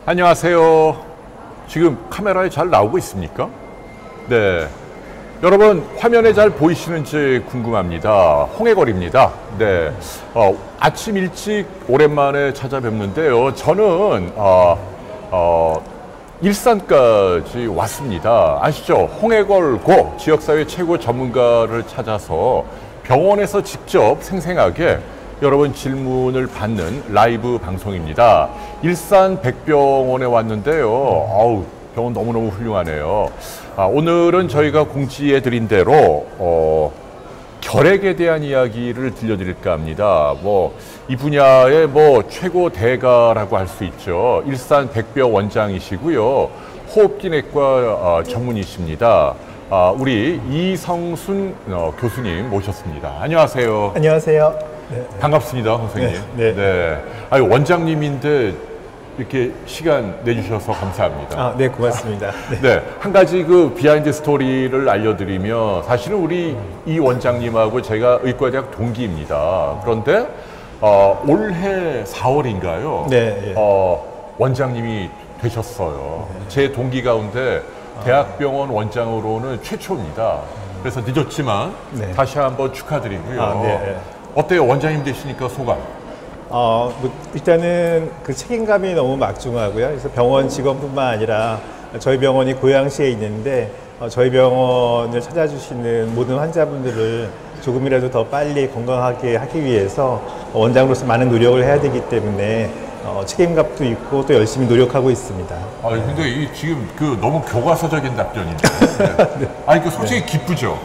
안녕하세요. 지금 카메라에 잘 나오고 있습니까? 네. 여러분 화면에 잘 보이시는지 궁금합니다. 홍해걸입니다. 네. 아침 일찍 오랜만에 찾아뵙는데요. 저는 일산까지 왔습니다. 아시죠? 홍해걸고 지역사회 최고 전문가를 찾아서 병원에서 직접 생생하게 여러분 질문을 받는 라이브 방송입니다. 일산 백병원에 왔는데요. 병원 너무너무 훌륭하네요. 오늘은 저희가 공지해 드린 대로 결핵에 대한 이야기를 들려드릴까 합니다. 이 분야의 최고 대가라고 할 수 있죠. 일산 백병 원장이시고요. 호흡기내과 전문의십니다. 우리 이성순 교수님 모셨습니다. 안녕하세요. 안녕하세요. 네. 반갑습니다, 선생님. 네. 원장님인데 이렇게 시간 내주셔서 감사합니다. 네, 고맙습니다. 네, 한 가지 비하인드 스토리를 알려드리면 사실은 우리 이 원장님하고 제가 의과대학 동기입니다. 그런데 올해 4월인가요? 네. 원장님이 되셨어요. 제 동기 가운데 대학병원 원장으로는 최초입니다. 그래서 늦었지만 다시 한번 축하드리고요. 어때요? 원장님 되시니까 소감? 일단은 그 책임감이 너무 막중하고요. 그래서 병원 직원뿐만 아니라 저희 병원이 고양시에 있는데 저희 병원을 찾아주시는 모든 환자분들을 조금이라도 더 빨리 건강하게 하기 위해서 원장으로서 많은 노력을 해야 되기 때문에 책임감도 있고 또 열심히 노력하고 있습니다. 근데 지금 너무 교과서적인 답변인데. 솔직히 기쁘죠?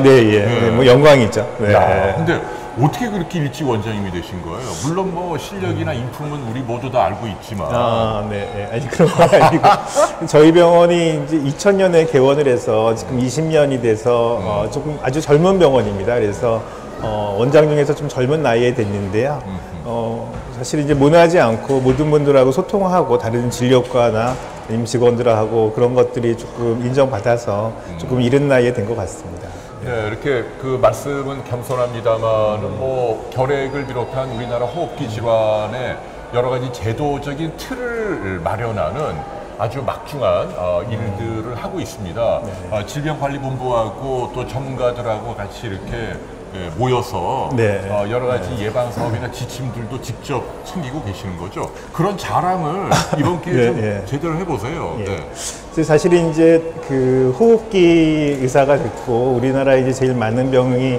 네. 영광이죠. 네. 근데 어떻게 그렇게 일찍 원장님이 되신 거예요? 물론 실력이나 인품은 우리 모두 다 알고 있지만. 아니, 그런 건 아니고. 저희 병원이 이제 2000년에 개원을 해서 지금 20년이 돼서 조금 아주 젊은 병원입니다. 그래서 원장 중에서 좀 젊은 나이에 됐는데요. 사실 이제 모나지 않고 모든 분들하고 소통하고 다른 진료과나 임직원들하고 그런 것들이 조금 인정받아서 조금 이른 나이에 된 것 같습니다. 네, 이렇게 말씀은 겸손합니다만 결핵을 비롯한 우리나라 호흡기 질환의 여러 가지 제도적인 틀을 마련하는 아주 막중한 일들을 하고 있습니다. 질병관리본부하고 또 전문가들하고 같이 이렇게 모여서 여러 가지 예방 사업이나 지침들도 직접 챙기고 계시는 거죠. 그런 자랑을 이번 기회에 좀 제대로 해보세요. 사실 이제 호흡기 의사가 됐고 우리나라에 이제 제일 많은 병이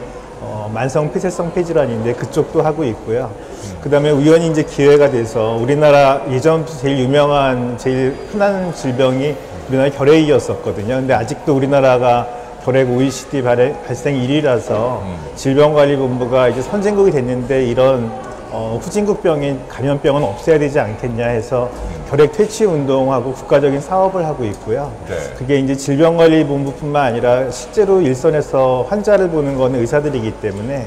만성 폐쇄성 폐질환인데 그쪽도 하고 있고요. 그다음에 우연히 이제 기회가 돼서 우리나라 예전부터 제일 유명한 제일 흔한 질병이 우리나라 결핵이었었거든요. 근데 아직도 우리나라가 결핵 OECD 발생 1위라서 질병관리본부가 이제 선진국이 됐는데 이런 후진국병인 감염병은 없애야 되지 않겠냐 해서 결핵 퇴치 운동하고 국가적인 사업을 하고 있고요. 그게 이제 질병관리본부뿐만 아니라 실제로 일선에서 환자를 보는 거는 의사들이기 때문에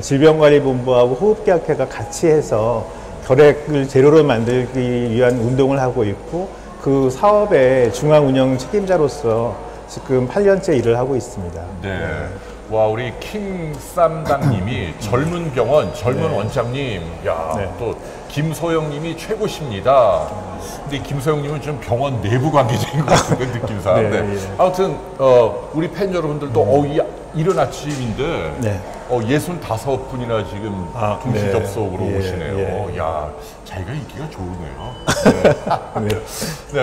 질병관리본부하고 호흡기학회가 같이 해서 결핵을 제로로 만들기 위한 운동을 하고 있고 그 사업의 중앙 운영 책임자로서 지금 8년째 일을 하고 있습니다. 와, 우리 킹쌈당님이 젊은 병원, 젊은 원장님, 또 김소영님이 최고십니다. 근데 김소영님은 좀 병원 내부 관계자인 것 같은 느낌상. 아무튼 우리 팬 여러분들도 이른 아침인데 65분이나 지금 동시 접속으로 오시네요. 자기가 인기가 좋으네요.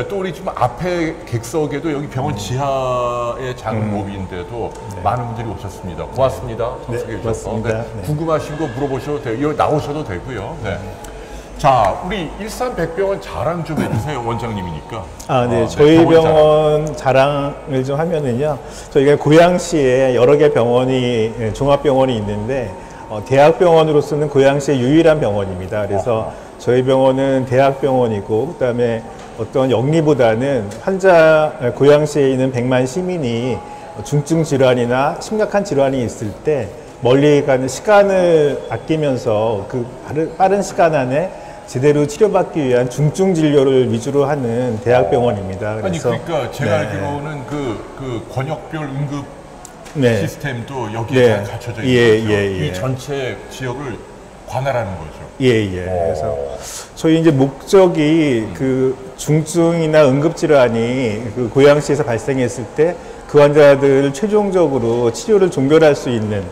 또 우리 지금 앞에 객석에도 여기 병원 지하의 작은 로비인데도 많은 분들이 오셨습니다. 고맙습니다. 참석해 주셔서. 궁금하신 거 물어보셔도 돼요. 여기 나오셔도 되고요. 자, 우리 일산 백병원 자랑 좀 해주세요. 원장님이니까. 저희 병원 자랑을 좀 하면은요. 저희가 고양시에 여러 개 병원이 종합병원이 있는데 대학병원으로서는 고양시의 유일한 병원입니다. 그래서 저희 병원은 대학병원이고 그다음에 어떤 영리보다는 고양시에 있는 100만 시민이 중증 질환이나 심각한 질환이 있을 때 멀리 가는 시간을 아끼면서 빠른 시간 안에 제대로 치료받기 위한 중증 진료를 위주로 하는 대학병원입니다. 그래서 그러니까 제가 알기로는 그 권역별 응급 시스템도 여기에 잘 갖춰져 있는 거죠. 이 전체 지역을 관할하는 거죠. 그래서 저희 이제 목적이 중증이나 응급질환이 그 고양시에서 발생했을 때 그 환자들을 최종적으로 치료를 종결할 수 있는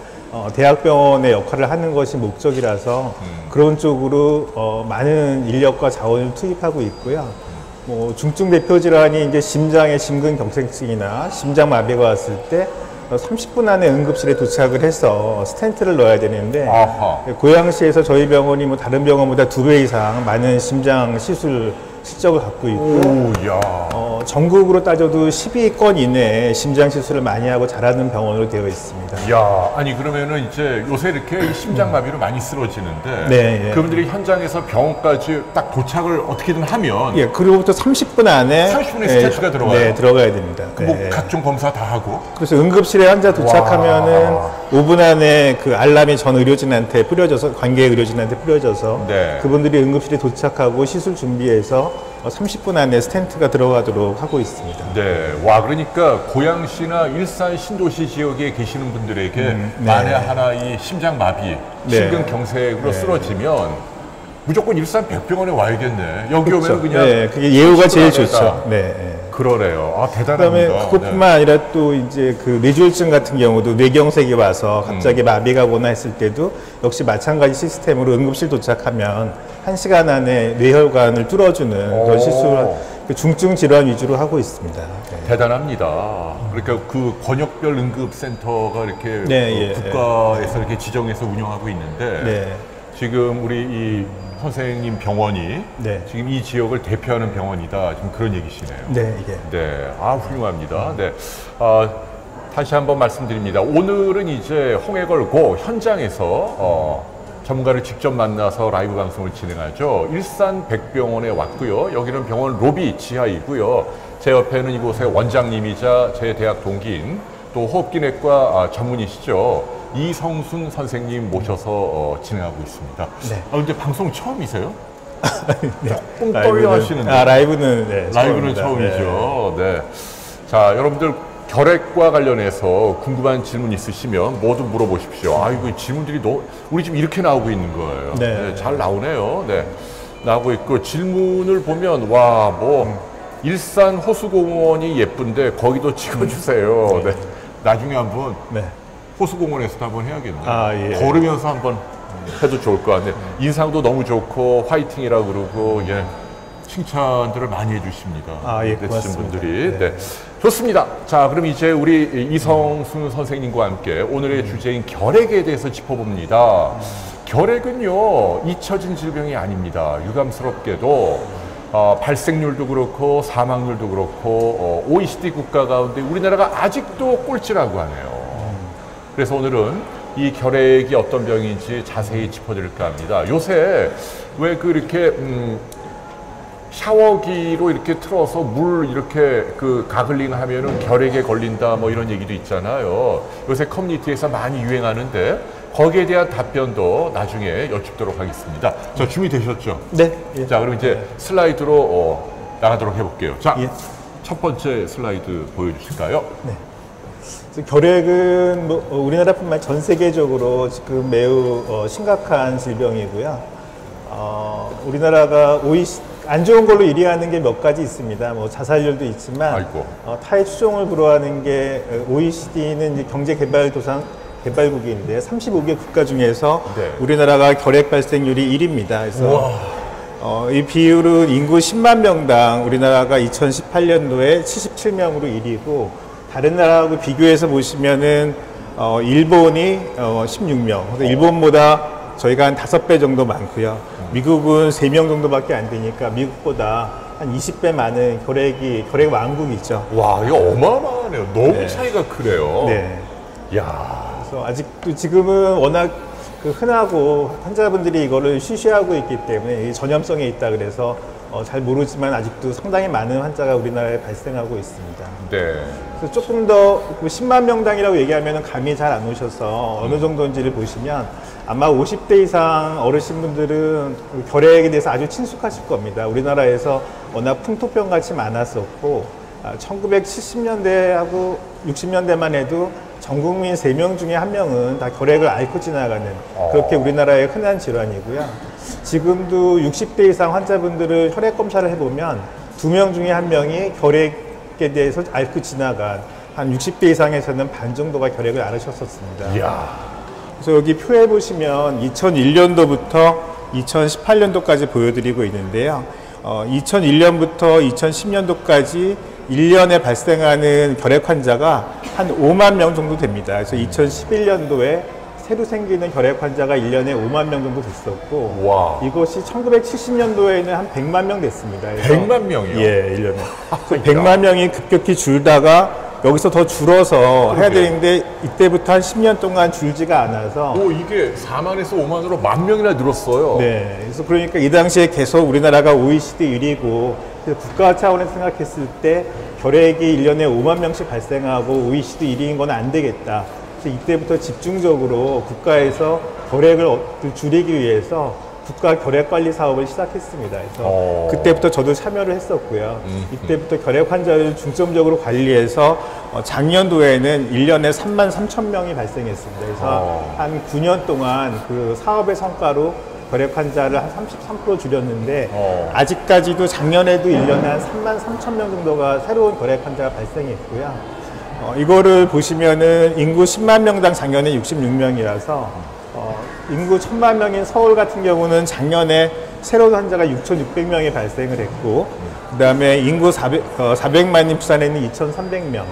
대학병원의 역할을 하는 것이 목적이라서 그런 쪽으로 많은 인력과 자원을 투입하고 있고요. 뭐 중증 대표 질환이 이제 심장의 심근경색증이나 심장마비가 왔을 때 30분 안에 응급실에 도착을 해서 스텐트를 넣어야 되는데 아하. 고양시에서 저희 병원이 뭐 다른 병원보다 2배 이상 많은 심장 시술 실적을 갖고 있고 오, 야. 전국으로 따져도 12건 이내에 심장 시술을 많이 하고 잘하는 병원으로 되어 있습니다. 야, 아니 그러면은 이제 요새 이렇게 심장마비로 많이 쓰러지는데 네, 예. 그분들이 현장에서 병원까지 딱 도착을 어떻게든 하면 예, 그로부터 30분 안에 30분에 스태치가 들어가요? 네, 들어가야 됩니다. 뭐 네. 각종 검사 다 하고 그래서 응급실에 환자 도착하면은 와. 5분 안에 그 알람이 전 의료진한테 뿌려져서 관계 의료진한테 뿌려져서 네. 그분들이 응급실에 도착하고 시술 준비해서 30분 안에 스텐트가 들어가도록 하고 있습니다. 네, 와 그러니까 고양시나 일산 신도시 지역에 계시는 분들에게 네. 만에 하나 이 심장마비, 네. 심근경색으로 쓰러지면 무조건 일산 백병원에 와야겠네. 여기 그렇죠. 오면 그냥 네, 그게 예후가 제일 시술 안 좋죠. 했다. 네. 네. 그러네요. 아 그다음에 대단합니다. 그것뿐만 아니라 또 이제 그 뇌졸중 같은 경우도 뇌경색이 와서 갑자기 마비가 오거나 했을 때도 역시 마찬가지 시스템으로 응급실 도착하면 1시간 안에 뇌혈관을 뚫어주는 그런 시술을 그 중증 질환 위주로 하고 있습니다. 네. 대단합니다. 그러니까 그 권역별 응급센터가 이렇게 네, 예, 국가에서 이렇게 지정해서 운영하고 있는데 네. 지금 우리 이 선생님 병원이 네. 지금 이 지역을 대표하는 병원이다. 지금 그런 얘기시네요. 네, 이게. 네, 아 훌륭합니다. 네, 다시 한번 말씀드립니다. 오늘은 이제 홍해 걸고 현장에서 전문가를 직접 만나서 라이브 방송을 진행하죠. 일산 백병원에 왔고요. 여기는 병원 로비 지하이고요. 제 옆에는 이곳의 원장님이자 제 대학 동기인 또 호흡기내과 전문의시죠. 이성순 선생님 모셔서 진행하고 있습니다. 네. 근데 방송 처음이세요? 네. 조금 떨려 하시는데. 라이브는 네, 라이브는 처음입니다. 처음이죠. 네. 자, 여러분들 결핵과 관련해서 궁금한 질문 있으시면 모두 물어보십시오. 아이고, 질문들이 우리 지금 이렇게 나오고 있는 거예요. 네. 네, 잘 나오네요. 네. 나오고 있고, 질문을 보면, 와, 일산 호수공원이 예쁜데, 거기도 찍어주세요. 네. 나중에 한번 네. 호수공원에서도 한번 해야겠네요. 아, 예. 걸으면서 한번 해도 좋을 것 같네요. 인상도 너무 좋고, 화이팅이라고 그러고, 예. 칭찬들을 많이 해주십니다. 아, 예, 네티즌 고맙습니다. 분들이. 네. 네. 좋습니다. 자, 그럼 이제 우리 이성순 선생님과 함께 오늘의 주제인 결핵에 대해서 짚어봅니다. 결핵은요, 잊혀진 질병이 아닙니다. 유감스럽게도 발생률도 그렇고 사망률도 그렇고 OECD 국가 가운데 우리나라가 아직도 꼴찌라고 하네요. 그래서 오늘은 이 결핵이 어떤 병인지 자세히 짚어드릴까 합니다. 요새 왜 이렇게 샤워기로 이렇게 틀어서 물 이렇게 그 가글링 하면은 결핵에 걸린다 뭐 이런 얘기도 있잖아요. 요새 커뮤니티에서 많이 유행하는데 거기에 대한 답변도 나중에 여쭙도록 하겠습니다. 자, 준비되셨죠? 네. 예. 자, 그럼 이제 슬라이드로 나가도록 해볼게요. 자, 예. 첫 번째 슬라이드 보여주실까요? 결핵은 뭐 우리나라뿐만 아니라 전 세계적으로 지금 매우 심각한 질병이고요. 우리나라가 안 좋은 걸로 1위 하는 게 몇 가지 있습니다. 뭐 자살률도 있지만 아이고. 타의 추종을 불허하는 게 OECD는 이제 경제개발도상 개발국인데 35개 국가 중에서 네. 우리나라가 결핵 발생률이 1위입니다. 그래서 이 비율은 인구 10만 명당 우리나라가 2018년도에 77명으로 1위고 다른 나라하고 비교해서 보시면은 일본이 16명. 그래서 일본보다 저희가 한 5배 정도 많고요. 미국은 3명 정도밖에 안 되니까 미국보다 한 20배 많은 결핵 왕국이죠. 와, 이거 어마어마하네요. 너무 네. 차이가 크네요. 네. 야. 그래서 아직도 지금은 워낙 흔하고 환자분들이 이거를 쉬쉬하고 있기 때문에 이 전염성에 있다 그래서 잘 모르지만 아직도 상당히 많은 환자가 우리나라에 발생하고 있습니다. 네. 그래서 조금 더 10만 명당이라고 얘기하면 감이 잘 안 오셔서 어느 정도인지를 보시면 아마 50대 이상 어르신분들은 결핵에 대해서 아주 친숙하실 겁니다. 우리나라에서 워낙 풍토병 같이 많았었고 1970년대하고 60년대만 해도 전 국민 3명 중에 1명은 다 결핵을 앓고 지나가는 그렇게 우리나라의 흔한 질환이고요. 지금도 60대 이상 환자분들을 혈액 검사를 해보면 2명 중에 1명이 결핵에 대해서 앓고 지나간 한 60대 이상에서는 반 정도가 결핵을 앓으셨었습니다. 이야. 그래서 여기 표에 보시면 2001년도부터 2018년도까지 보여드리고 있는데요. 2001년부터 2010년도까지 1년에 발생하는 결핵 환자가 한 5만 명 정도 됩니다. 그래서 2011년도에 새로 생기는 결핵 환자가 1년에 5만 명 정도 됐었고, 와. 이것이 1970년도에는 한 100만 명 됐습니다. 100만 명이요? 예, 1년에. 100만 명이 급격히 줄다가 여기서 더 줄어서 해야 되는데 이때부터 한 10년 동안 줄지가 않아서 이게 4만에서 5만으로 10,000명이나 늘었어요. 네, 그래서 그러니까 이 당시에 계속 우리나라가 OECD 1위고 국가 차원에서 생각했을 때 결핵이 1년에 5만 명씩 발생하고 OECD 1위인 건 안 되겠다. 그래서 이때부터 집중적으로 국가에서 결핵을 줄이기 위해서 국가 결핵 관리 사업을 시작했습니다. 그래서 그때부터 저도 참여를 했었고요. 이때부터 결핵 환자를 중점적으로 관리해서 작년도에는 1년에 3만 3천 명이 발생했습니다. 그래서 한 9년 동안 그 사업의 성과로 결핵 환자를 한 33% 줄였는데 아직까지도 작년에도 1년에 한 3만 3천 명 정도가 새로운 결핵 환자가 발생했고요. 이거를 보시면은 인구 10만 명당 작년에 66명이라서 인구 1000만 명인 서울 같은 경우는 작년에 새로운 환자가 6,600명이 발생을 했고, 그 다음에 인구 400만인 부산에는 2,300명,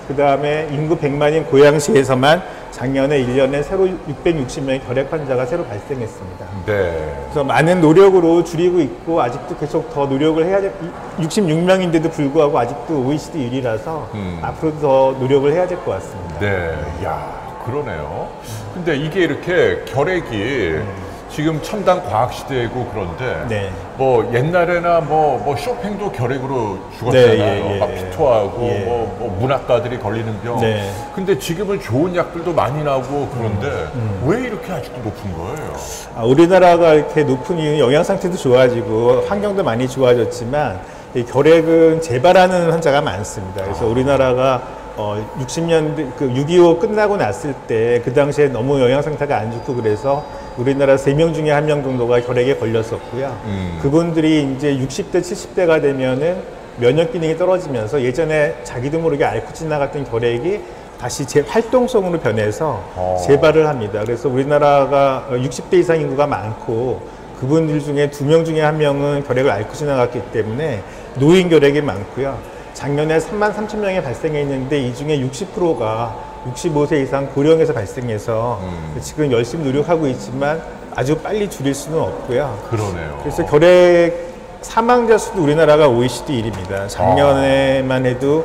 그 다음에 인구 100만인 고양시에서만 작년에 1년에 새로 660명의 결핵 환자가 새로 발생했습니다. 네. 그래서 많은 노력으로 줄이고 있고 아직도 계속 더 노력을 해야 돼. 66명인데도 불구하고 아직도 OECD 1위라서 앞으로도 더 노력을 해야 될 것 같습니다. 네. 야. 그러네요. 근데 이게 이렇게 결핵이 지금 첨단 과학 시대이고 그런데 네. 뭐 옛날에나 뭐 쇼팽도 결핵으로 죽었잖아요. 네, 예, 막 예. 피토하고 예. 뭐 문학가들이 걸리는 병. 네. 근데 지금은 좋은 약들도 많이 나오고 그런데 왜 이렇게 아직도 높은 거예요? 우리나라가 이렇게 높은 이유는 영양 상태도 좋아지고 환경도 많이 좋아졌지만 이 결핵은 재발하는 환자가 많습니다. 그래서 우리나라가 60년대 그 6.25 끝나고 났을 때 그 당시에 너무 영양 상태가 안 좋고 그래서 우리나라 3명 중에 1명 정도가 결핵에 걸렸었고요. 그분들이 이제 60대, 70대가 되면은 면역 기능이 떨어지면서 예전에 자기도 모르게 앓고 지나갔던 결핵이 다시 활동성으로 변해서 재발을 합니다. 그래서 우리나라가 60대 이상 인구가 많고 그분들 중에 2명 중에 1명은 결핵을 앓고 지나갔기 때문에 노인 결핵이 많고요. 작년에 3만 3천 명이 발생했는데 이 중에 60%가 65세 이상 고령에서 발생해서 지금 열심히 노력하고 있지만 아주 빨리 줄일 수는 없고요. 그러네요. 그래서 결핵 사망자 수도 우리나라가 OECD 1위입니다. 작년에만 해도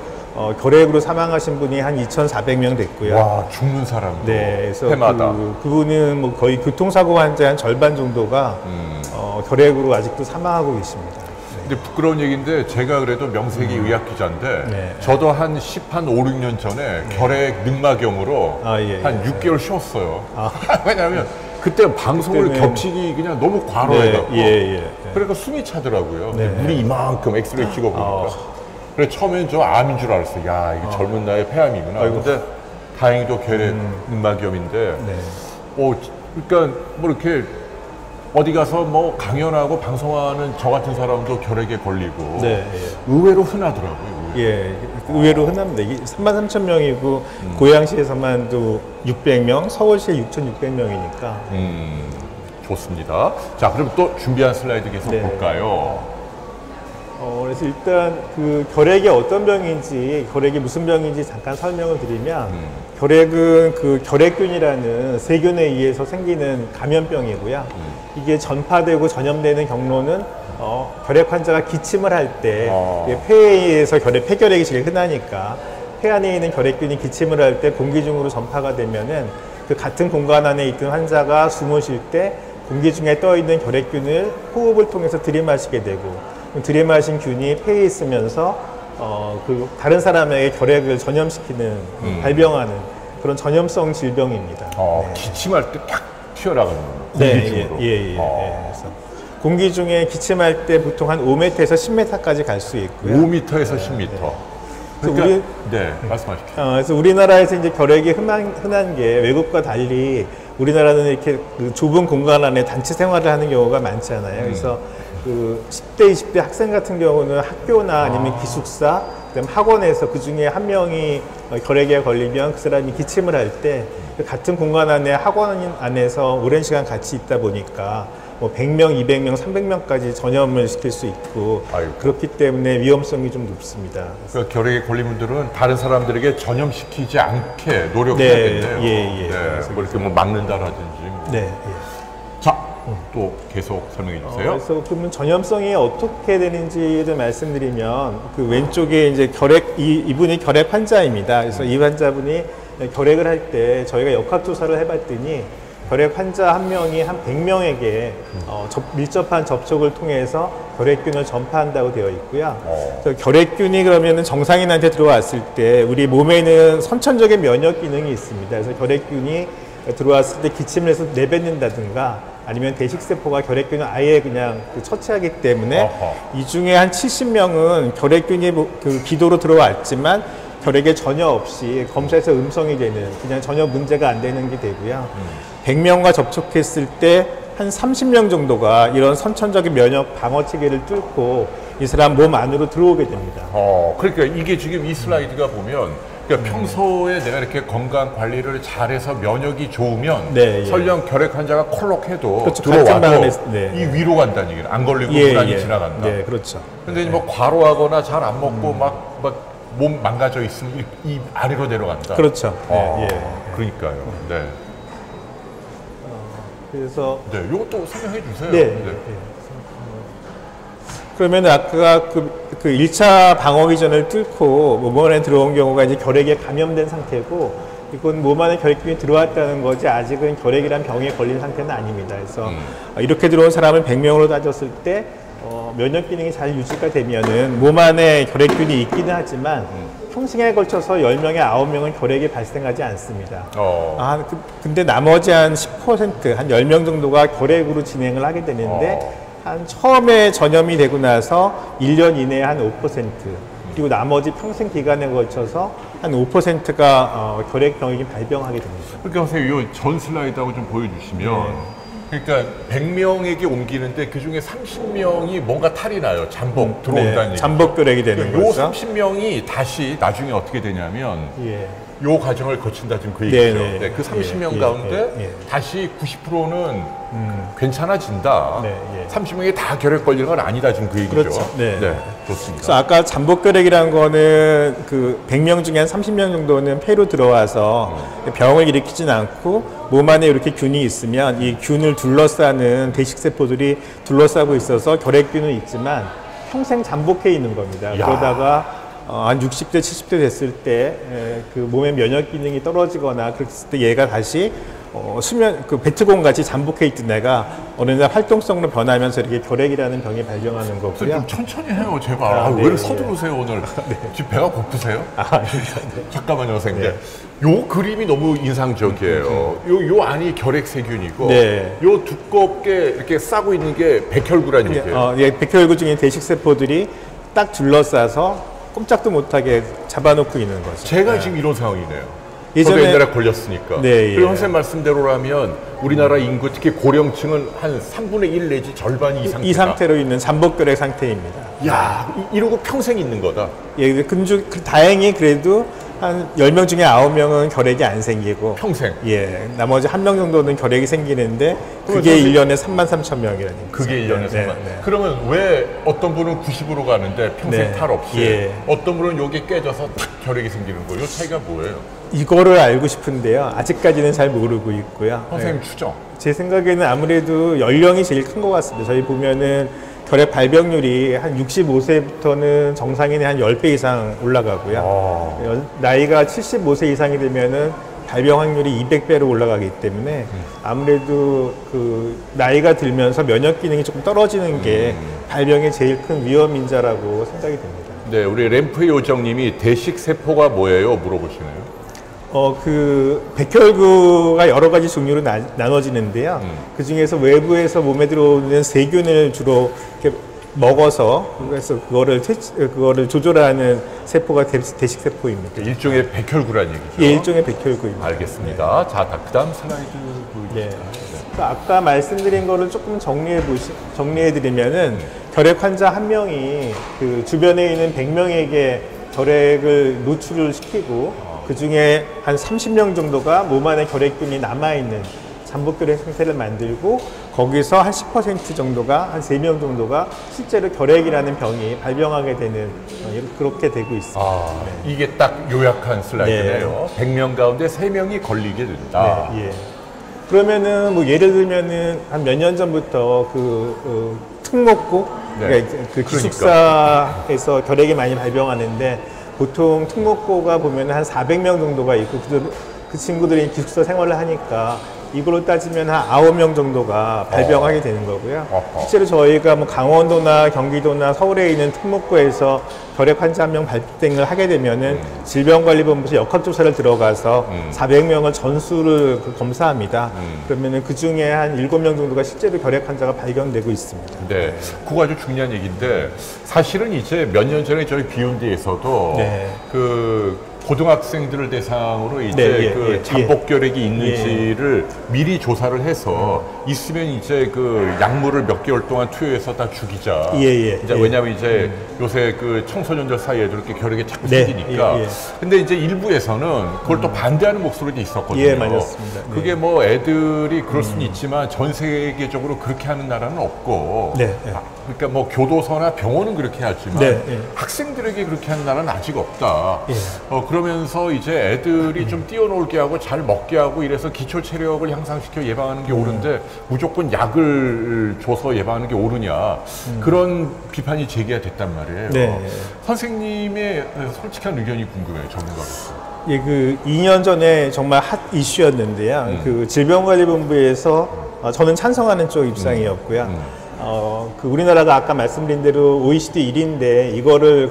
결핵으로 사망하신 분이 한 2,400명 됐고요. 와, 죽는 사람도 네, 그래서 해마다. 그분은 뭐 거의 교통사고 환자 한 절반 정도가 결핵으로 아직도 사망하고 계십니다. 근데 부끄러운 얘기인데 제가 그래도 명색이 의학 기자인데 네. 저도 한 5, 6년 전에 결핵 늑막염으로 예, 한 6개월 쉬었어요. 왜냐하면 그때 방송을 그때는- 겹치기 그냥 너무 과로해갖고 예. 그러니까 숨이 차더라고요. 네. 물이 이만큼 엑스레이 찍어보니까 그래서 처음엔 저 암인 줄 알았어요. 야, 이게 젊은 나이에 폐암이구나. 근데 다행히도 결핵 늑막염인데 그러니까 뭐 이렇게 어디 가서 뭐 강연하고 방송하는 저 같은 사람도 결핵에 걸리고 네, 의외로 흔하더라고요. 예, 의외로 흔합니다. 이게 3만 3천 명이고 고양시에서만도 600명, 서울시에 6,600명이니까. 좋습니다. 자, 그럼 또 준비한 슬라이드 계속 네. 볼까요? 그래서 일단 그 결핵이 어떤 병인지, 결핵이 무슨 병인지 잠깐 설명을 드리면, 결핵은 그 결핵균이라는 세균에 의해서 생기는 감염병이고요. 이게 전파되고 전염되는 경로는 결핵 환자가 기침을 할 때 폐에서 폐결핵이 제일 흔하니까 폐 안에 있는 결핵균이 기침을 할 때 공기 중으로 전파가 되면은 그 같은 공간 안에 있던 환자가 숨을 쉴 때 공기 중에 떠 있는 결핵균을 호흡을 통해서 들이마시게 되고 들이마신 균이 폐에 있으면서 그 다른 사람에게 결핵을 전염시키는 발병하는 그런 전염성 질병입니다. 네. 기침할 때 탁 튀어나가는 공기 네, 중으로. 그래서 공기 중에 기침할 때 보통 한 5m에서 10m까지 갈 수 있고요. 5m에서 10m. 그러니까, 네, 말씀하십시오. 그래서 우리나라에서 이제 결핵이 흔한 게 외국과 달리 우리나라는 이렇게 그 좁은 공간 안에 단체 생활을 하는 경우가 많잖아요. 그래서 그 10대, 20대 학생 같은 경우는 학교나 아니면 기숙사, 그다음 학원에서 그 중에 한 명이 결핵에 걸리면 그 사람이 기침을 할 때 같은 공간 안에 학원 안에서 오랜 시간 같이 있다 보니까 뭐 100명, 200명, 300명까지 전염을 시킬 수 있고 아이고. 그렇기 때문에 위험성이 좀 높습니다. 그 결핵에 걸린 분들은 다른 사람들에게 전염시키지 않게 노력해야겠네요. 예. 네, 뭐 이렇게 뭐 막는다라든지. 네. 예. 자, 또 계속 설명해 주세요. 그래서 그러면 전염성이 어떻게 되는지를 말씀드리면 그 왼쪽에 이제 이분이 결핵 환자입니다. 그래서 이 환자분이 결핵을 할 때 저희가 역학조사를 해봤더니 결핵 환자 한 명이 한 100명에게 밀접한 접촉을 통해서 결핵균을 전파한다고 되어 있고요. 그래서 결핵균이 그러면은 정상인한테 들어왔을 때 우리 몸에는 선천적인 면역 기능이 있습니다. 그래서 결핵균이 들어왔을 때 기침을 해서 내뱉는다든가 아니면 대식세포가 결핵균을 아예 그냥 처치하기 때문에 이 중에 한 70명은 결핵균이 그 기도로 들어왔지만 결핵에 전혀 없이 검사에서 음성이 되는 그냥 전혀 문제가 안 되는 게 되고요. 100명과 접촉했을 때 한 30명 정도가 이런 선천적인 면역 방어 체계를 뚫고 이 사람 몸 안으로 들어오게 됩니다. 그러니까 이게 지금 이 슬라이드가 보면 그러니까 평소에 내가 이렇게 건강 관리를 잘해서 면역이 좋으면 네, 예. 설령 결핵 환자가 콜록해도 그렇죠. 들어와도 네. 이 위로 간다는 얘기는 안 걸리고 무난히 지나간다. 네, 그렇죠. 근데 뭐 과로하거나 잘 안 먹고 막 몸 망가져 있으면 이 아래로 내려간다. 그렇죠. 예. 그러니까요. 네. 그래서 네, 이것도 설명해 주세요. 네. 그러면 아까 그 1차 방어 기전을 뚫고 몸 안에 들어온 경우가 이제 결핵에 감염된 상태고 이건 몸 안에 결핵균이 들어왔다는 거지 아직은 결핵이란 병에 걸린 상태는 아닙니다. 그래서 이렇게 들어온 사람을 100명으로 따졌을 때 면역 기능이 잘 유지가 되면은 몸 안에 결핵균이 있기는 하지만 평생에 걸쳐서 10명에 9명은 결핵이 발생하지 않습니다. 근데 나머지 한 10%, 한 10명 정도가 결핵으로 진행을 하게 되는데 한 처음에 전염이 되고 나서 1년 이내에 한 5%, 그리고 나머지 평생 기간에 걸쳐서 한 5%가 결핵병이 발병하게 됩니다. 그러니까 선생님, 이 전 슬라이드하고 좀 보여주시면 그러니까 100명에게 옮기는데 그 중에 30명이 뭔가 탈이 나요. 잠복 들어온다는 얘기. 잠복 결핵이 되는 요 거죠. 30명이 다시 나중에 어떻게 되냐면 요 과정을 거친다 지금 그 네, 얘기죠. 네. 네, 그 30명 가운데 다시 90%는 괜찮아진다. 30명이 다 결핵 걸리는 건 아니다 지금 그 얘기죠. 그렇죠. 네, 좋습니다. 그래서 아까 잠복 결핵이라는 거는 그 100명 중에 한 30명 정도는 폐로 들어와서 병을 일으키진 않고 몸 안에 이렇게 균이 있으면 이 균을 둘러싸는 대식세포들이 둘러싸고 있어서 결핵균은 있지만 평생 잠복해 있는 겁니다. 그러다가 한 60대, 70대 됐을 때 그 몸의 면역 기능이 떨어지거나 그랬을 때 얘가 다시 수면 그 베트공 같이 잠복해 있던 애가 어느 날 활동성으로 변하면서 이렇게 결핵이라는 병이 발병하는 거고요. 좀 천천히 해요, 제발. 왜 이렇게 서두르세요 오늘? 지금 배가 고프세요? 잠깐만요, 선생님. 요 그림이 너무 인상적이에요. 요 안이 결핵세균이고, 요 두껍게 이렇게 싸고 있는 게 백혈구라는 얘기예요. 백혈구 중에 대식세포들이 딱 둘러싸서 꼼짝도 못하게 잡아놓고 있는 거죠. 제가 지금 이런 상황이네요. 저도 옛날에 걸렸으니까. 그리고 선생님 말씀대로라면 우리나라 인구 특히 고령층은 한 3분의 1 내지 절반이 이 상태로 있는 잠복결핵 상태입니다. 야, 이러고 평생 있는 거다. 다행히 그래도 한 10명 중에 9명은 결핵이 안 생기고 평생. 나머지 1명 정도는 결핵이 생기는데 그게 1년에 33,000명이라는 그게 1년에 3만. 그러면 왜 어떤 분은 90으로 가는데 평생 탈 없이 어떤 분은 여기 깨져서 탁 결핵이 생기는 거예요? 이 차이가 뭐예요? 이거를 알고 싶은데요. 아직까지는 잘 모르고 있고요. 선생님 추정. 제 생각에는 아무래도 연령이 제일 큰 것 같습니다. 저희 보면은 결핵 발병률이 한 65세부터는 정상인의 한 10배 이상 올라가고요. 나이가 75세 이상이 되면은 발병 확률이 200배로 올라가기 때문에 아무래도 그 나이가 들면서 면역 기능이 조금 떨어지는 게 발병의 제일 큰 위험 인자라고 생각이 됩니다. 네, 우리 램프의 요정님이 대식세포가 뭐예요? 물어보시네요. 백혈구가 여러 가지 종류로 나눠지는데요. 그 중에서 외부에서 몸에 들어오는 세균을 주로 이렇게 먹어서 그래서 그거를 조절하는 세포가 대식세포입니다. 일종의 백혈구라는 얘기죠. 일종의 백혈구입니다. 알겠습니다. 자, 그다음 슬라이드 보여주세요. 아까 말씀드린 거를 조금 정리해드리면은 결핵 환자 한 명이 그 주변에 있는 100명에게 결핵을 노출을 시키고 그 중에 한 30명 정도가 몸 안에 결핵균이 남아있는 잠복결핵 상태를 만들고 거기서 한 10% 정도가 한 3명 정도가 실제로 결핵이라는 병이 발병하게 되는 그렇게 되고 있습니다. 네. 이게 딱 요약한 슬라이드네요. 네. 100명 가운데 3명이 걸리게 된다. 네, 예. 그러면은 뭐 예를 들면은 한 몇 년 전부터 특목고 네. 그러니까 그 기숙사에서 결핵이 많이 발병하는데 보통 특목고가 보면 한 400명 정도가 있고 그 친구들이 기숙사 생활을 하니까 이걸로 따지면 한 9명 정도가 발병하게 되는 거고요. 실제로 저희가 뭐 강원도나 경기도나 서울에 있는 특목고에서 결핵 환자 한 명 발생을 하게 되면은 질병관리본부에서 역학조사를 들어가서 400명을 전수를 검사합니다. 그러면은 그 중에 한 7명 정도가 실제로 결핵 환자가 발견되고 있습니다. 네, 그거 아주 중요한 얘기인데 사실은 이제 몇 년 전에 저희 비욘드에서도 네. 그 고등학생들을 대상으로 이제 잠복결핵이 있는지를 미리 조사를 해서 있으면 이제 그 약물을 몇 개월 동안 투여해서 다 죽이자. 이제 왜냐하면 이제 요새 그 청소년들 사이에도 이렇게 결핵이 자꾸 생기니까. 근데 이제 일부에서는 그걸 또 반대하는 목소리도 있었거든요. 맞았습니다. 그게 뭐 애들이 그럴 수는 있지만 전 세계적으로 그렇게 하는 나라는 없고. 그러니까 뭐 교도소나 병원은 그렇게 하지만 학생들에게 그렇게 하는 나라는 아직 없다. 그러면서 이제 애들이 좀 뛰어놀게 하고 잘 먹게 하고 이래서 기초 체력을 향상시켜 예방하는 게 옳은데 무조건 약을 줘서 예방하는 게 옳으냐 그런 비판이 제기가 됐단 말이에요. 선생님의 솔직한 의견이 궁금해요, 전문가로서. 예, 그 2년 전에 정말 핫 이슈였는데요. 그 질병관리본부에서 저는 찬성하는 쪽 입장이었고요. 그 우리나라가 아까 말씀드린 대로 OECD 1위인데 이거를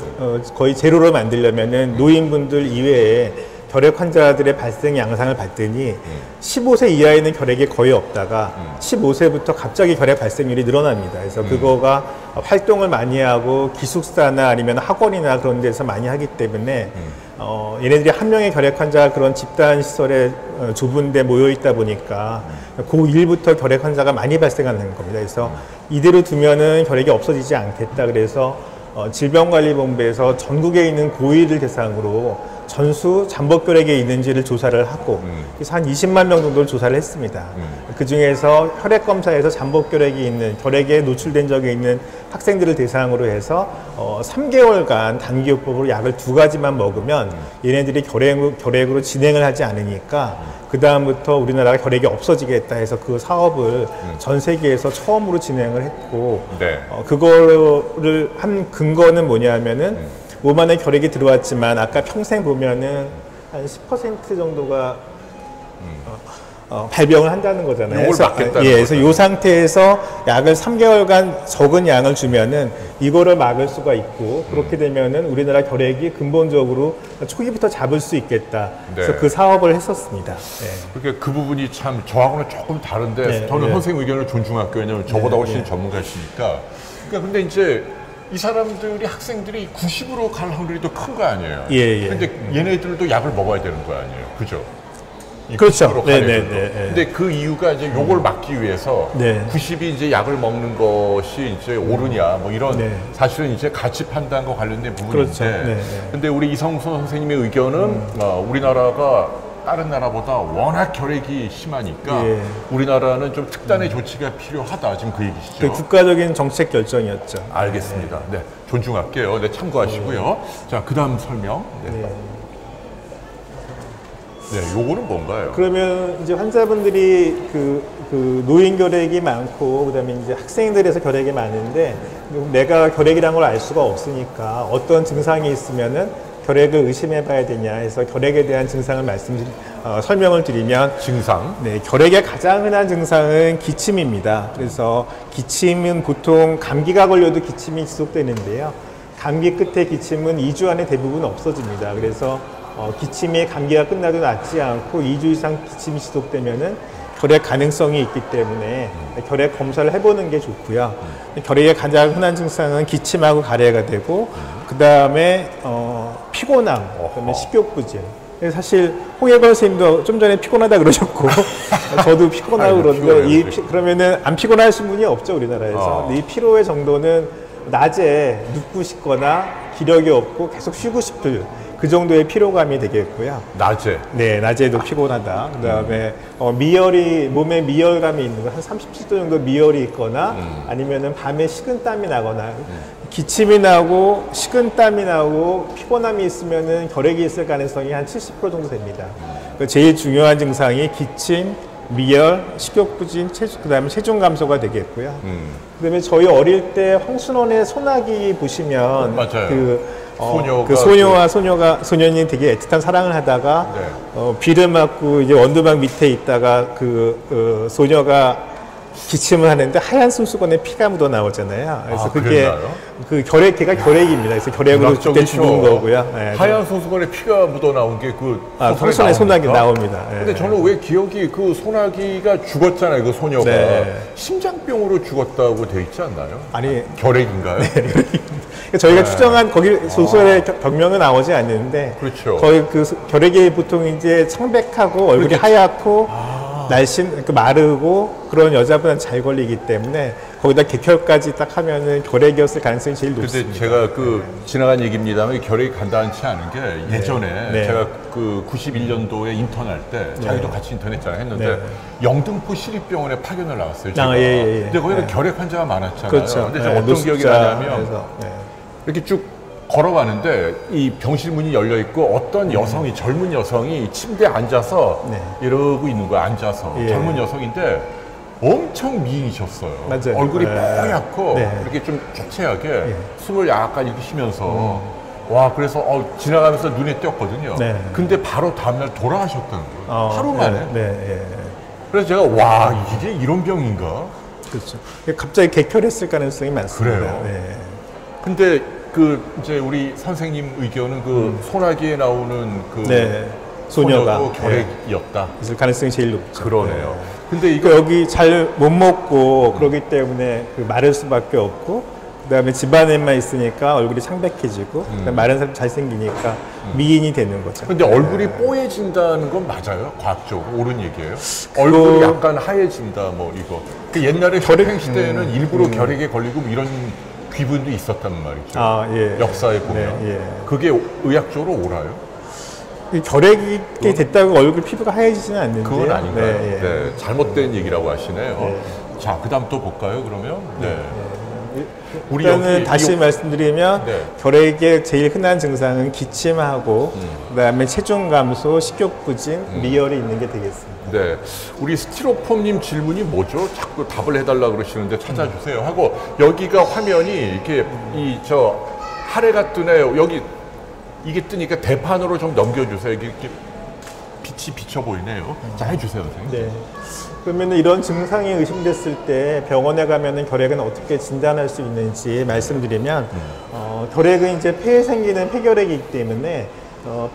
거의 제로로 만들려면은 노인분들 이외에 결핵 환자들의 발생 양상을 봤더니 15세 이하에는 결핵이 거의 없다가 15세부터 갑자기 결핵 발생률이 늘어납니다. 그래서 그거가 활동을 많이 하고 기숙사나 아니면 학원이나 그런 데서 많이 하기 때문에 얘네들이 한 명의 결핵 환자가 그런 집단 시설에 좁은 데 모여 있다 보니까 고1부터 결핵 환자가 많이 발생하는 겁니다. 그래서 이대로 두면은 결핵이 없어지지 않겠다. 그래서 질병관리본부에서 전국에 있는 고1을 대상으로 전수 잠복결핵이 있는지를 조사를 하고 그래서 한 20만 명 정도를 조사를 했습니다. 그 중에서 혈액 검사에서 잠복결핵이 있는 결핵에 노출된 적이 있는 학생들을 대상으로 해서 3개월간 단기요법으로 약을 2가지만 먹으면 얘네들이 결핵으로 진행을 하지 않으니까 그 다음부터 우리나라가 결핵이 없어지겠다 해서 그 사업을 전 세계에서 처음으로 진행을 했고 그거를 한 근거는 뭐냐면은 몸 안에 결핵이 들어왔지만 아까 평생 보면은 한 10% 정도가 발병을 한다는 거잖아요. 이걸 막겠다는 그래서 이 상태에서 약을 3개월간 적은 양을 주면은 이거를 막을 수가 있고 그렇게 되면은 우리나라 결핵이 근본적으로 초기부터 잡을 수 있겠다. 그래서 그 사업을 했었습니다. 그러니까 그 부분이 참 저하고는 조금 다른데 저는 선생님 의견을 존중할게요. 왜냐하면 저보다 훨씬 전문가시니까. 그러니까 근데 이제 이 사람들이 학생들이 90으로 갈 확률이 더 큰 거 아니에요. 근데 얘네들도 약을 먹어야 되는 거 아니에요. 그죠? 그렇죠. 근데 그 이유가 이제 요걸 막기 위해서 90이 이제 약을 먹는 것이 이제 옳으냐 뭐 이런 사실은 이제 가치 판단과 관련된 부분인데 근데 우리 이성수 선생님의 의견은 우리나라가 다른 나라보다 워낙 결핵이 심하니까 우리나라는 좀 특단의 조치가 필요하다. 지금 그 얘기시죠? 그 국가적인 정책 결정이었죠. 알겠습니다. 네, 존중할게요. 네, 참고하시고요. 자, 그 다음 설명. 네, 요거는 뭔가요? 그러면 이제 환자분들이 그 노인 결핵이 많고 그다음에 이제 학생들에서 결핵이 많은데 내가 결핵이란 걸 알 수가 없으니까 어떤 증상이 있으면은 결핵을 의심해 봐야 되냐 해서 결핵에 대한 증상을 설명을 드리면 증상? 네, 결핵의 가장 흔한 증상은 기침입니다. 그래서 기침은 보통 감기가 걸려도 기침이 지속되는데요. 감기 끝에 기침은 2주 안에 대부분 없어집니다. 그래서 기침이 감기가 끝나도 낫지 않고 2주 이상 기침이 지속되면은 결핵 가능성이 있기 때문에 결핵 검사를 해보는 게 좋고요. 결핵의 가장 흔한 증상은 기침하고 가래가 되고 그 다음에 피곤함, 그다음에 식욕부진, 사실 홍해걸 선생님도 좀 전에 피곤하다 그러셨고 저도 피곤하고 그러는데 그러면은 안 피곤하신 분이 없죠 우리나라에서. 이 피로의 정도는 낮에 눕고 싶거나 기력이 없고 계속 쉬고 싶을 그 정도의 피로감이 되겠고요. 낮에? 네, 낮에도 피곤하다. 그 다음에 미열이, 몸에 미열감이 있는 거, 한 37도 정도 미열이 있거나 아니면은 밤에 식은땀이 나거나 기침이 나고 식은땀이 나고 피곤함이 있으면은 결핵이 있을 가능성이 한 70% 정도 됩니다. 제일 중요한 증상이 기침, 미열, 식욕부진, 그 다음에 체중 감소가 되겠고요. 그 다음에 저희 어릴 때 황순원의 소나기 보시면 맞아요. 소년이 되게 애틋한 사랑을 하다가 비를 맞고 이제 원두막 밑에 있다가 소녀가 기침을 하는데 하얀 손수건에 피가 묻어 나오잖아요. 그래서 그게 그 걔가 결핵입니다. 그래서 결핵으로 그때 죽은 거고요. 네, 하얀 손수건에 피가 묻어 나온 게 그 황순원의 소나기 나옵니다. 근데 저는 왜 기억이 그 소나기가 죽었잖아요. 그 소녀가 심장병으로 죽었다고 돼 있지 않나요? 아니 결핵인가요? 저희가 추정한 거기 소설의 병명은 나오지 않는데 거의 그 결핵이 보통 이제 창백하고 얼굴이 하얗고 날씬 마르고 그런 여자분은 잘 걸리기 때문에 거기다 객혈까지 딱 하면은 결핵이었을 가능성이 제일 높습니다. 근데 제가 지나간 얘기입니다만 결핵이 간단치 않은 게 예전에 제가 그 91년도에 인턴할 때 자기도 같이 인턴했잖아요. 했는데 영등포 시립병원에 파견을 나왔어요. 제가. 근데 거기는 결핵 환자가 많았잖아요. 그렇죠. 근데 제가 어떤 기억이 나냐면 이렇게 쭉 걸어가는데 이 병실 문이 열려 있고 어떤 여성이 젊은 여성이 침대에 앉아서 이러고 있는 거야. 앉아서 젊은 여성인데 엄청 미인이셨어요. 맞아요. 얼굴이 뽀얗고 이렇게 좀 초췌하게 숨을 약간 이렇게 쉬면서 와 그래서 지나가면서 눈에 띄었거든요. 근데 바로 다음날 돌아가셨다는 거예요. 하루 만에. 그래서 제가 와 이게 이런 병인가? 그렇죠. 갑자기 객혈했을 가능성이 많습니다. 그래요. 근데 이제 우리 선생님 의견은 소나기에 나오는 소녀가 결핵이었다. 있을 가능성이 제일 높죠. 그러네요. 근데 이거 여기 잘 못 먹고 그러기 때문에 마를 수밖에 없고 그다음에 집안에만 있으니까 얼굴이 창백해지고 마른 사람 잘생기니까 미인이 되는 거죠. 근데 얼굴이 뽀얘진다는 건 맞아요? 과학적으로 옳은 얘기예요? 얼굴이 약간 하얘진다 뭐 이거. 옛날에 혈행 시대에는 일부러 결핵에 걸리고 이런 귀분도 있었단 말이죠. 역사에 보면. 그게 의학적으로 옳아요? 결핵이 됐다고 얼굴 피부가 하얘지지는 않는데. 그건 아닌가요? 잘못된 얘기라고 하시네요. 자, 그 다음 또 볼까요, 그러면? 일단은 다시 말씀드리면 결핵의 제일 흔한 증상은 기침하고 그다음에 체중 감소, 식욕부진, 미열이 있는 게 되겠습니다. 우리 스티로폼님 질문이 뭐죠? 자꾸 답을 해달라 그러시는데 찾아주세요 하고 여기가 화면이 이렇게 하래가 뜨네요. 여기 이게 뜨니까 대판으로 좀 넘겨주세요. 이렇게 빛이 비쳐 보이네요. 자 해주세요, 선생님. 그러면 이런 증상이 의심됐을 때 병원에 가면은 결핵은 어떻게 진단할 수 있는지 말씀드리면 결핵은 이제 폐에 생기는 폐결핵이기 때문에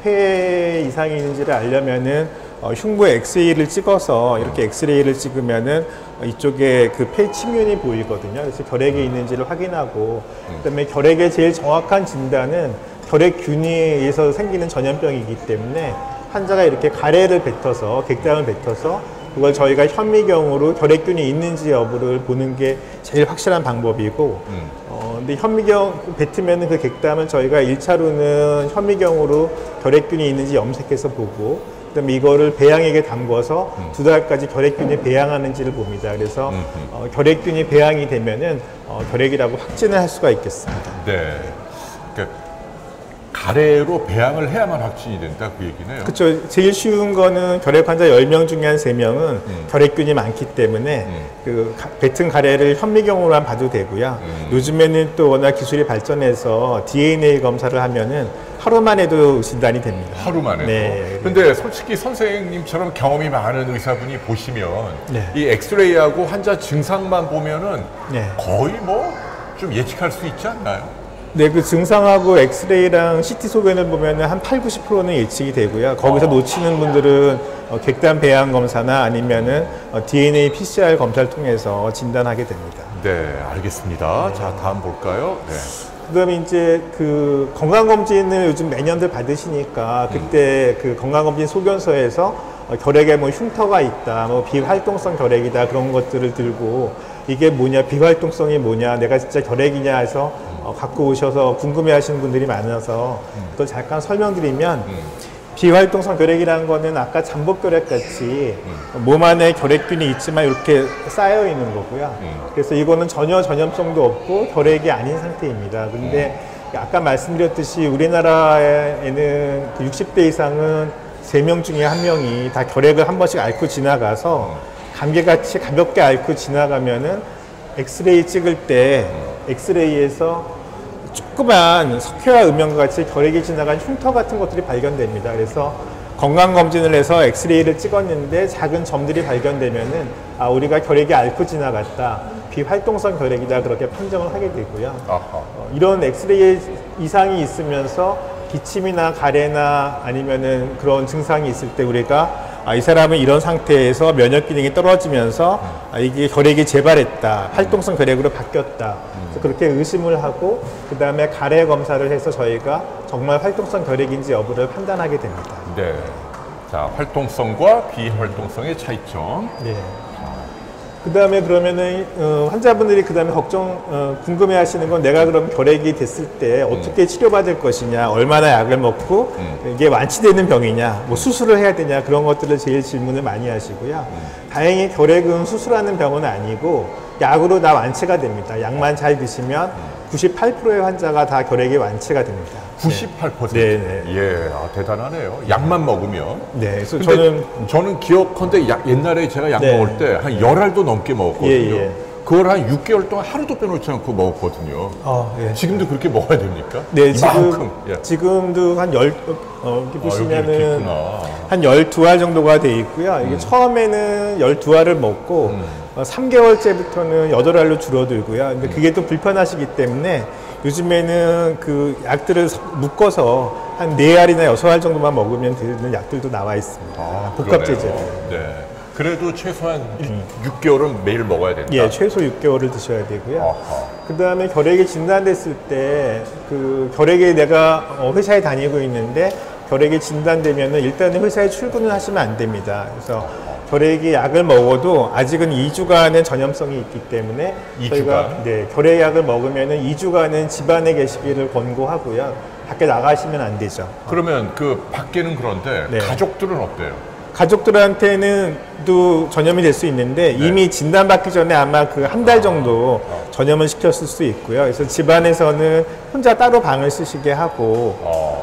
폐에 이상이 있는지를 알려면은 흉부에 엑스레이를 찍어서 이렇게 엑스레이를 찍으면은 이쪽에 그 폐 침륜이 보이거든요. 그래서 결핵이 있는지를 확인하고 그다음에 결핵의 제일 정확한 진단은 결핵균에 의해서 생기는 전염병이기 때문에 환자가 이렇게 가래를 뱉어서 객담을 뱉어서 그걸 저희가 현미경으로 결핵균이 있는지 여부를 보는 게 제일 확실한 방법이고 근데 현미경 뱉으면 그 객담은 저희가 1차로는 현미경으로 결핵균이 있는지 염색해서 보고 그다음에 이거를 배양액에 담궈서 2달까지 결핵균이 배양하는지를 봅니다. 그래서 결핵균이 배양이 되면은 결핵이라고 확진을 할 수가 있겠습니다. 가래로 배양을 해야만 확진이 된다 그 얘기네요. 그렇죠. 제일 쉬운 거는 결핵 환자 10명 중에 한 3명은 결핵균이 많기 때문에 그 뱉은 가래를 현미경으로만 봐도 되고요. 요즘에는 또 워낙 기술이 발전해서 DNA 검사를 하면은 하루만 해도 진단이 됩니다. 하루만 해도? 근데 솔직히 선생님처럼 경험이 많은 의사분이 보시면 이 엑스레이하고 환자 증상만 보면은 거의 뭐 좀 예측할 수 있지 않나요? 그 증상하고 엑스레이랑 CT 소견을 보면 한 8, 90%는 예측이 되고요. 거기서 놓치는 분들은 객단 배양 검사나 아니면은 DNA, PCR 검사를 통해서 진단하게 됩니다. 알겠습니다. 자, 다음 볼까요? 그다음에 이제 그 건강검진을 요즘 매년들 받으시니까 그때 그 건강검진 소견서에서 결핵에 뭐 흉터가 있다, 뭐 비활동성 결핵이다 그런 것들을 들고 이게 뭐냐, 비활동성이 뭐냐, 내가 진짜 결핵이냐 해서 갖고 오셔서 궁금해하시는 분들이 많아서 그걸 잠깐 설명드리면 비활동성 결핵이라는 거는 아까 잠복결핵 같이 몸 안에 결핵균이 있지만 이렇게 쌓여 있는 거고요. 그래서 이거는 전혀 전염성도 없고 결핵이 아닌 상태입니다. 근데 아까 말씀드렸듯이 우리나라에는 그 60대 이상은 3명 중에 1명이 다 결핵을 한 번씩 앓고 지나가서 감기같이 가볍게 앓고 지나가면은 엑스레이 찍을 때 엑스레이에서 조그만 석회화 음영과 같이 결핵이 지나간 흉터 같은 것들이 발견됩니다. 그래서 건강검진을 해서 엑스레이를 찍었는데 작은 점들이 발견되면은 아, 우리가 결핵이 앓고 지나갔다, 비활동성 결핵이다 그렇게 판정을 하게 되고요. 이런 엑스레이 이상이 있으면서 기침이나 가래나 아니면은 그런 증상이 있을 때 우리가 이 사람은 이런 상태에서 면역 기능이 떨어지면서 이게 결핵이 재발했다, 활동성 결핵으로 바뀌었다. 그래서 그렇게 의심을 하고 그 다음에 가래 검사를 해서 저희가 정말 활동성 결핵인지 여부를 판단하게 됩니다. 네. 자, 활동성과 비활동성의 차이점. 네. 그 다음에 그러면은 환자분들이 그 다음에 궁금해하시는 건 내가 그럼 결핵이 됐을 때 어떻게 치료받을 것이냐, 얼마나 약을 먹고 이게 완치되는 병이냐, 뭐 수술을 해야 되냐 그런 것들을 제일 질문을 많이 하시고요. 다행히 결핵은 수술하는 병은 아니고 약으로 다 완치가 됩니다. 약만 잘 드시면 98%의 환자가 다 결핵이 완치가 됩니다. 98%? 네. 예, 대단하네요. 약만 먹으면. 네, 그래서 저는 기억컨대 옛날에 제가 약 네. 먹을 때 한 10알도 넘게 먹었거든요. 예. 그걸 한 6개월 동안 하루도 빼놓지 않고 먹었거든요. 예. 지금도 그렇게 먹어야 됩니까? 네, 이만큼. 지금도 한 이렇게 보시면은 여기 한 12알 정도가 돼 있고요. 이게 처음에는 12알을 먹고 3개월째부터는 8알로 줄어들고요. 근데 그게 또 불편하시기 때문에 요즘에는 그 약들을 묶어서 한 4알이나 6알 정도만 먹으면 되는 약들도 나와 있습니다. 복합제제로. 네. 그래도 최소한 6개월은 매일 먹어야 된다. 예, 최소 6개월을 드셔야 되고요. 그 다음에 결핵이 진단됐을 때, 그 결핵에 내가 회사에 다니고 있는데 결핵이 진단되면은 일단은 회사에 출근을 하시면 안 됩니다. 그래서 결핵이 약을 먹어도 아직은 2주간의 전염성이 있기 때문에 2주간? 저희가 결핵약을 먹으면은 2주간은 집안에 계시기를 권고하고요. 밖에 나가시면 안 되죠. 그러면 그 밖에는 그런데 네. 가족들은 어때요? 가족들한테는 또 전염이 될 수 있는데 이미 진단받기 전에 아마 그 한 달 정도 전염을 시켰을 수 있고요. 그래서 집안에서는 혼자 따로 방을 쓰시게 하고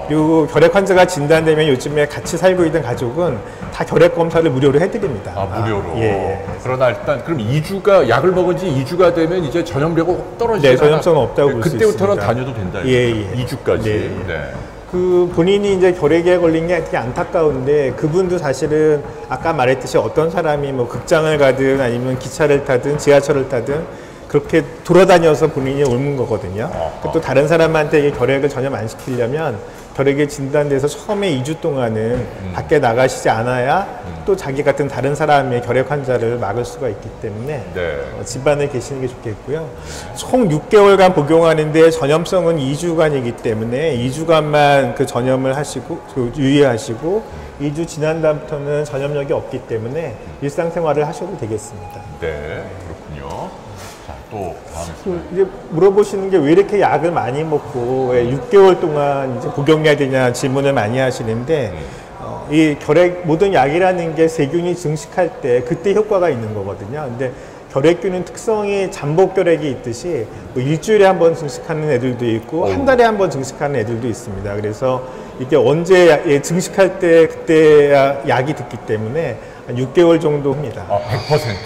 그리고 결핵 환자가 진단되면 요즘에 같이 살고 있는 가족은 다 결핵 검사를 무료로 해드립니다. 무료로? 예. 그러나 일단 그럼 2주가 약을 먹은 지 2주가 되면 이제 전염력이 떨어지지 네, 전염성은 없다고 볼 수 있습니다. 그때부터는 다녀도 된다. 예. 2주까지. 네. 그 본인이 이제 결핵에 걸린 게 되게 안타까운데 그분도 사실은 아까 말했듯이 어떤 사람이 뭐 극장을 가든 아니면 기차를 타든 지하철을 타든 그렇게 돌아다녀서 본인이 옮은 거거든요. 또 다른 사람한테 이 결핵을 전염 안 시키려면 결핵이 진단돼서 처음에 2주 동안은 밖에 나가시지 않아야 또 자기 같은 다른 사람의 결핵 환자를 막을 수가 있기 때문에 집안에 계시는 게 좋겠고요. 총 6개월간 복용하는데 전염성은 2주간이기 때문에 2주간만 그 전염을 하시고 유의하시고 2주 지난 다음부터는 전염력이 없기 때문에 일상생활을 하셔도 되겠습니다. 네, 그렇군요. 자, 또 다음 이제 물어보시는 게 왜 이렇게 약을 많이 먹고 왜 6개월 동안 이제 복용해야 되냐 질문을 많이 하시는데 이 결핵 모든 약이라는 게 세균이 증식할 때 그때 효과가 있는 거거든요. 근데 결핵균은 특성이 잠복 결핵이 있듯이 뭐 일주일에 한 번 증식하는 애들도 있고 한 달에 한 번 증식하는 애들도 있습니다. 그래서 이게 언제 증식할 때 그때 약이 듣기 때문에 한 6개월 정도 합니다.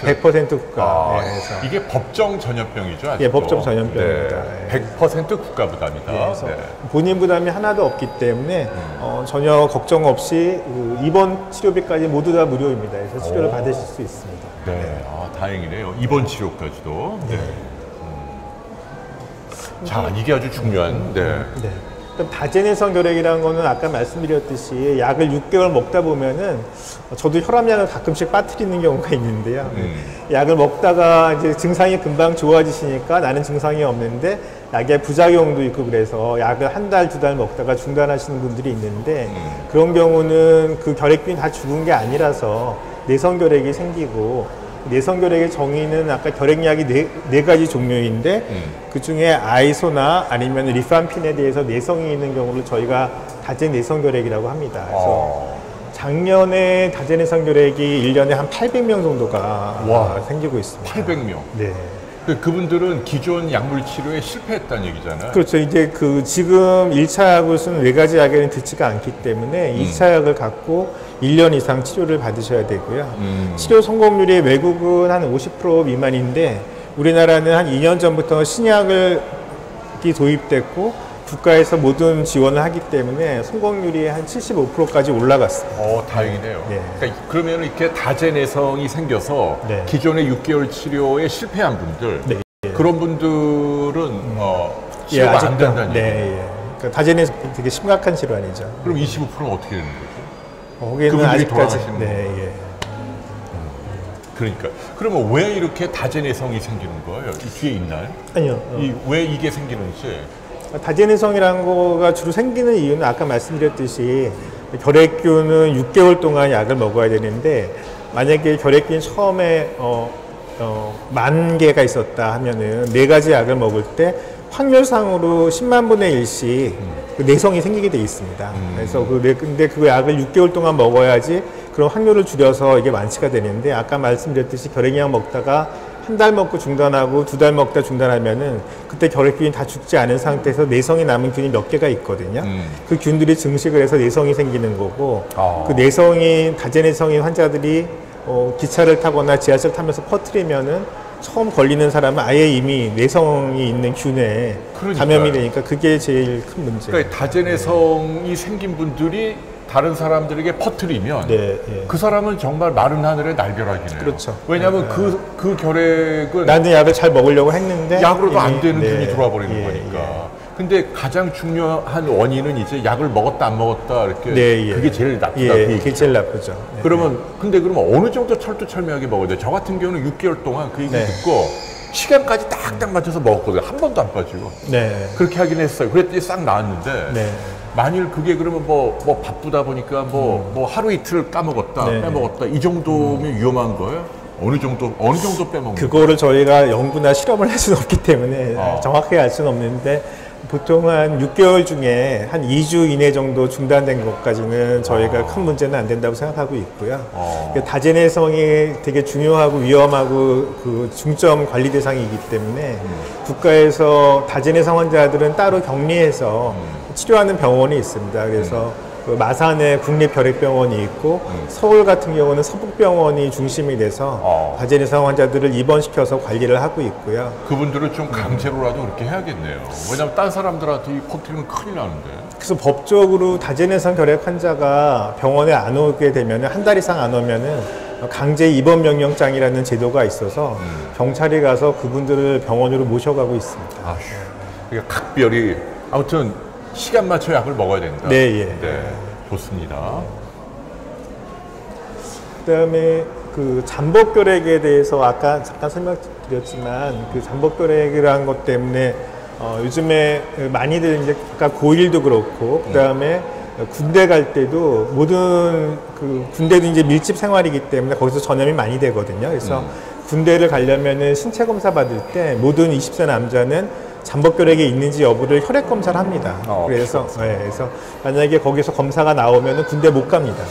100%? 100% 국가. 이게 법정 전염병이죠? 아직도? 예, 법정 전염병입니다. 100% 국가 부담이다. 그래서 본인 부담이 하나도 없기 때문에 전혀 걱정 없이 그 입원 치료비까지 모두 다 무료입니다. 그래서 치료를 받으실 수 있습니다. 네, 다행이네요. 입원 치료까지도. 자, 이게 아주 중요한. 다제내성 결핵이라는 거는 아까 말씀드렸듯이 약을 6개월 먹다 보면은 저도 혈압약을 가끔씩 빠뜨리는 경우가 있는데요. 약을 먹다가 이제 증상이 금방 좋아지시니까 나는 증상이 없는데 약의 부작용도 있고 그래서 약을 한 달, 두 달 먹다가 중단하시는 분들이 있는데 그런 경우는 그 결핵균이 다 죽은 게 아니라서 내성결핵이 생기고 내성결핵의 정의는 아까 결핵약이 네 가지 종류인데 그 중에 아이소나 아니면 리팜핀에 대해서 내성이 있는 경우를 저희가 다제내성결핵이라고 합니다. 그래서 작년에 다제내성결핵이 1년에 한 800명 정도가 생기고 있습니다. 800명? 네. 그분들은 기존 약물 치료에 실패했다는 얘기잖아요. 그렇죠. 이제 지금 1차 약을 쓰는 4가지 약에는 듣지가 않기 때문에 2차 약을 갖고 1년 이상 치료를 받으셔야 되고요. 치료 성공률이 외국은 한 50% 미만인데 우리나라는 한 2년 전부터 신약이 도입됐고 국가에서 모든 지원을 하기 때문에 성공률이 한 75%까지 올라갔어요. 다행이네요. 네. 그러니까 그러면 이렇게 다제내성이 생겨서 기존의 6개월 치료에 실패한 분들, 그런 분들은 치료가 안 된다는 얘기예요. 그러니까 다제내성 되게 심각한 질환이죠. 그럼 25%는 어떻게 되는 거죠? 거기는 아직까지 그러니까 그러면 왜 이렇게 다제내성이 생기는 거예요? 이 뒤에 있나요? 아니요. 왜 이게 생기는지? 다제내성이라는 거가 주로 생기는 이유는 아까 말씀드렸듯이 결핵균은 6개월 동안 약을 먹어야 되는데 만약에 결핵균이 처음에 10,000개가 있었다 하면은 4가지 약을 먹을 때 확률상으로 10만 분의 1씩 내성이 생기게 돼 있습니다. 그래서 근데 그 약을 6개월 동안 먹어야지 그런 확률을 줄여서 이게 완치가 되는데 아까 말씀드렸듯이 결핵약 먹다가 한 달 먹고 중단하고 2달 먹다 중단하면은 그때 결핵균이 다 죽지 않은 상태에서 내성이 남은 균이 몇 개가 있거든요. 그 균들이 증식을 해서 내성이 생기는 거고 그 내성이 다제내성인 환자들이 기차를 타거나 지하철 타면서 퍼뜨리면은 처음 걸리는 사람은 아예 이미 내성이 있는 균에 감염이 되니까 그게 제일 큰 문제예요. 그러니까 다제내성이 생긴 분들이 다른 사람들에게 퍼뜨리면 그 사람은 정말 마른 하늘의 날벼락이네요. 그렇죠. 왜냐하면 그 결핵은 나는 약을 잘 먹으려고 했는데 약으로도 안 되는 균이 들어와 버리는 거니까. 근데 가장 중요한 원인은 이제 약을 먹었다 안 먹었다 이렇게 그게 제일 나쁘다. 그게 제일 나쁘죠. 그러면 어느 정도 철두철미하게 먹어야 돼? 저 같은 경우는 6개월 동안 그 얘기 듣고 시간까지 딱딱 맞춰서 먹었거든요. 한 번도 안 빠지고. 그렇게 하긴 했어요. 그랬더니 싹 나았는데 만일 그게 그러면 뭐 바쁘다 보니까 뭐 하루 이틀 까먹었다, 빼먹었다 이 정도면 위험한 거예요? 어느 정도 빼먹는 그거를 저희가 연구나 실험을 할 수는 없기 때문에 정확하게 알 수는 없는데 보통 한 6개월 중에 한 2주 이내 정도 중단된 것까지는 저희가 큰 문제는 안 된다고 생각하고 있고요. 다제내성이 되게 중요하고 위험하고 그 중점 관리 대상이기 때문에 국가에서 다제내성 환자들은 따로 격리해서 치료하는 병원이 있습니다. 그래서 그 마산에 국립결핵병원이 있고 서울 같은 경우는 서북병원이 중심이 돼서 다제내성 환자들을 입원시켜서 관리를 하고 있고요. 그분들은 좀 강제로라도 그렇게 해야겠네요. 왜냐하면 딴 사람들한테 퍼뜨리면 큰일 나는데. 그래서 법적으로 다제내성 결핵 환자가 병원에 안 오게 되면 한 달 이상 안 오면은 강제 입원 명령장이라는 제도가 있어서 경찰이 가서 그분들을 병원으로 모셔가고 있습니다. 그러니까 각별히 아무튼 시간 맞춰 약을 먹어야 된다. 좋습니다. 그다음에 그 잠복결핵에 대해서 아까 잠깐 설명드렸지만 그 잠복결핵이라는 것 때문에 요즘에 많이들 이제 아까 고1도 그렇고 그다음에 군대 갈 때도 모든 그 군대도 이제 밀집 생활이기 때문에 거기서 전염이 많이 되거든요. 그래서 군대를 가려면은 신체 검사 받을 때 모든 20세 남자는 잠복결핵이 있는지 여부를 혈액 검사를 합니다. 그래서 만약에 거기서 검사가 나오면 군대 못 갑니다.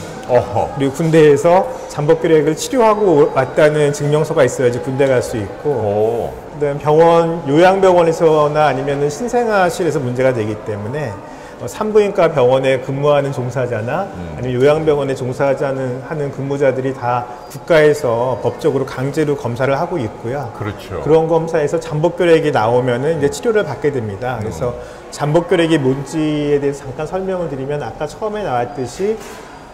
그리고 군대에서 잠복결핵을 치료하고 왔다는 증명서가 있어야지 군대 갈 수 있고 그다음 요양병원에서나 아니면 신생아실에서 문제가 되기 때문에 산부인과 병원에 근무하는 종사자나 아니면 요양병원에 종사하는 근무자들이 다 국가에서 법적으로 강제로 검사를 하고 있고요. 그런 검사에서 잠복결핵이 나오면은 이제 치료를 받게 됩니다. 그래서 잠복결핵이 뭔지에 대해서 잠깐 설명을 드리면 아까 처음에 나왔듯이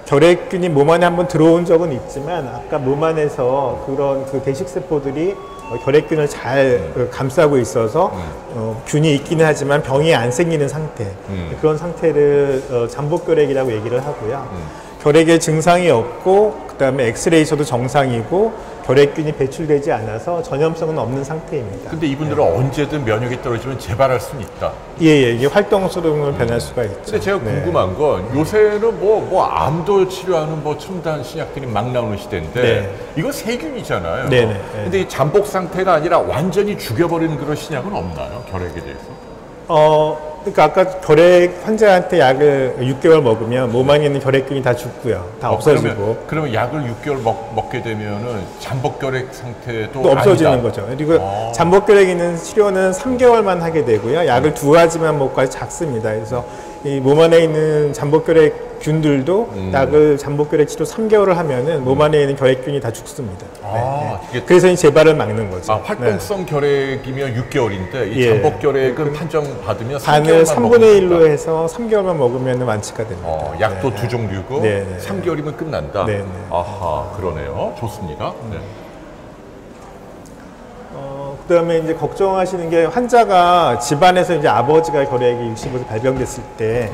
결핵균이 몸 안에 한번 들어온 적은 있지만 아까 몸 안에서 그런 그 대식세포들이 결핵균을 잘 감싸고 있어서 균이 있기는 하지만 병이 안 생기는 상태, 그런 상태를 잠복결핵이라고 얘기를 하고요. 결핵의 증상이 없고 그다음에 엑스레이에서도 정상이고 결핵균이 배출되지 않아서 전염성은 없는 상태입니다. 근데 이분들은 언제든 면역이 떨어지면 재발할 수는 있다. 예, 이게 활동성으로 변할 수가 있죠. 근데 제가 궁금한 건 요새는 뭐 암도 치료하는 뭐 첨단 신약들이 막 나오는 시대인데 네. 이거 세균이잖아요. 네네. 근데 이 잠복 상태가 아니라 완전히 죽여버리는 그런 신약은 없나요? 결핵에 대해서? 그러니까 아까 결핵 환자한테 약을 6개월 먹으면 몸 안에 있는 결핵균이 다 죽고요. 다 없어지고. 그러면 약을 6개월 먹게 되면은 잠복결핵 상태도 또 없어지는 아니다. 거죠. 그리고 잠복결핵 있는 치료는 3개월만 하게 되고요. 약을 2가지만 먹고 아주 작습니다. 그래서 이 몸 안에 있는 잠복결핵 균들도 약을 잠복결핵 치료 3개월을 하면은 몸 안에 있는 결핵균이 다 죽습니다. 이게 그래서 이 재발을 막는 거죠. 활동성 결핵이면 6개월인데 이 예. 잠복결핵은 판정받으면 간을 3개월만 3분의 1로 해서 3개월만 먹으면 완치가 됩니다. 약도 2종류고 네. 3개월이면 끝난다. 네. 아하, 그러네요. 좋습니다. 네. 그다음에 이제 걱정하시는 게 환자가 집안에서 이제 아버지가 결핵이 65세 발병됐을 때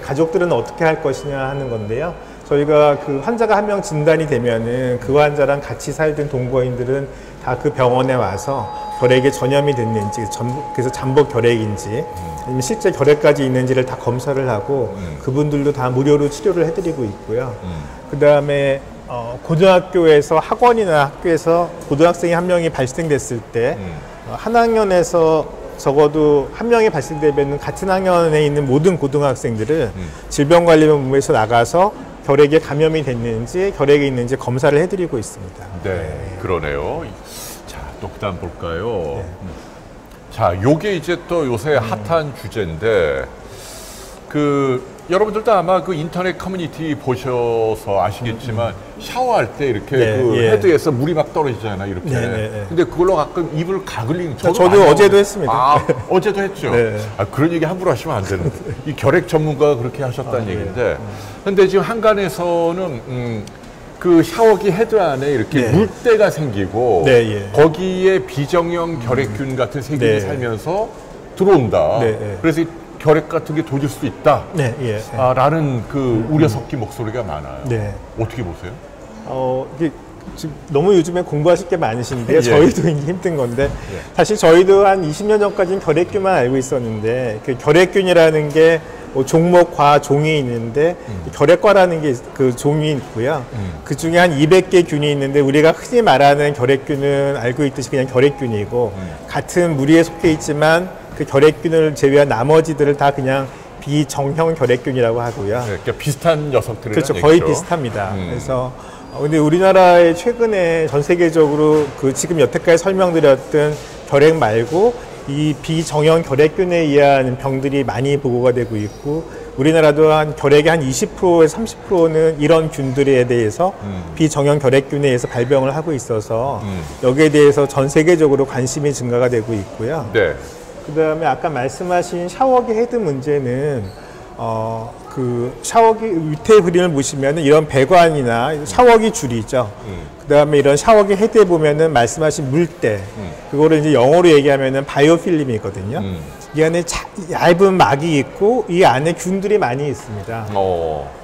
가족들은 어떻게 할 것이냐 하는 건데요. 저희가 그 환자가 한 명 진단이 되면은 그 환자랑 같이 살던 동거인들은 다 그 병원에 와서 결핵에 전염이 됐는지, 그래서 잠복 결핵인지, 아니면 실제 결핵까지 있는지를 다 검사를 하고 그분들도 다 무료로 치료를 해드리고 있고요. 그다음에 고등학교에서 학원이나 학교에서 고등학생이 한 명이 발생됐을 때 한 학년에서 적어도 한 명이 발생되면 같은 학년에 있는 모든 고등학생들을 질병관리본부에서 나가서 결핵에 감염이 됐는지 결핵이 있는지 검사를 해드리고 있습니다. 네, 그러네요. 자, 또 그다음 볼까요? 자, 요게 이제 또 요새 핫한 주제인데 여러분들도 아마 그 인터넷 커뮤니티 보셔서 아시겠지만 샤워할 때 이렇게 헤드에서 물이 막 떨어지잖아요, 이렇게. 근데 그걸로 가끔 입을 가글링. 저도 어제도 했습니다. 어제도 했죠. 네. 그런 얘기 함부로 하시면 안 되는데. 이 결핵 전문가가 그렇게 하셨다는 얘기인데. 근데 지금 한간에서는 그 샤워기 헤드 안에 이렇게 물때가 생기고 거기에 비정형 결핵균 같은 세균이 살면서 들어온다. 그래서 결핵 같은 게 도질 수도 있다. 라는 그 우려 섞인 목소리가 많아요. 어떻게 보세요? 이게 지금 너무 요즘에 공부하실 게 많으신데 저희도 이제 힘든 건데 사실 저희도 한 20년 전까지는 결핵균만 알고 있었는데 그 결핵균이라는 게 종목, 과, 종이 있는데 결핵과라는 게 그 종이 있고요. 그 중에 한 200개 균이 있는데 우리가 흔히 말하는 결핵균은 알고 있듯이 그냥 결핵균이고 같은 무리에 속해 있지만 그 결핵균을 제외한 나머지들을 다 그냥 비정형 결핵균이라고 하고요. 그러니까 비슷한 녀석들이라는 그렇죠. 얘기죠. 거의 비슷합니다. 그래서 근데 우리나라에 최근에 전 세계적으로 그 지금 여태까지 설명드렸던 결핵 말고 이 비정형 결핵균에 의한 병들이 많이 보고가 되고 있고 우리나라도 한 결핵의 한 20%에서 30%는 이런 균들에 대해서 비정형 결핵균에 의해서 발병을 하고 있어서 여기에 대해서 전 세계적으로 관심이 증가가 되고 있고요. 그다음에 아까 말씀하신 샤워기 헤드 문제는 그 샤워기 밑에 그림을 보시면 이런 배관이나 샤워기 줄이죠. 그다음에 이런 샤워기 헤드에 보면은 말씀하신 물때 그거를 이제 영어로 얘기하면은 바이오필름이거든요. 이 안에 얇은 막이 있고 이 안에 균들이 많이 있습니다.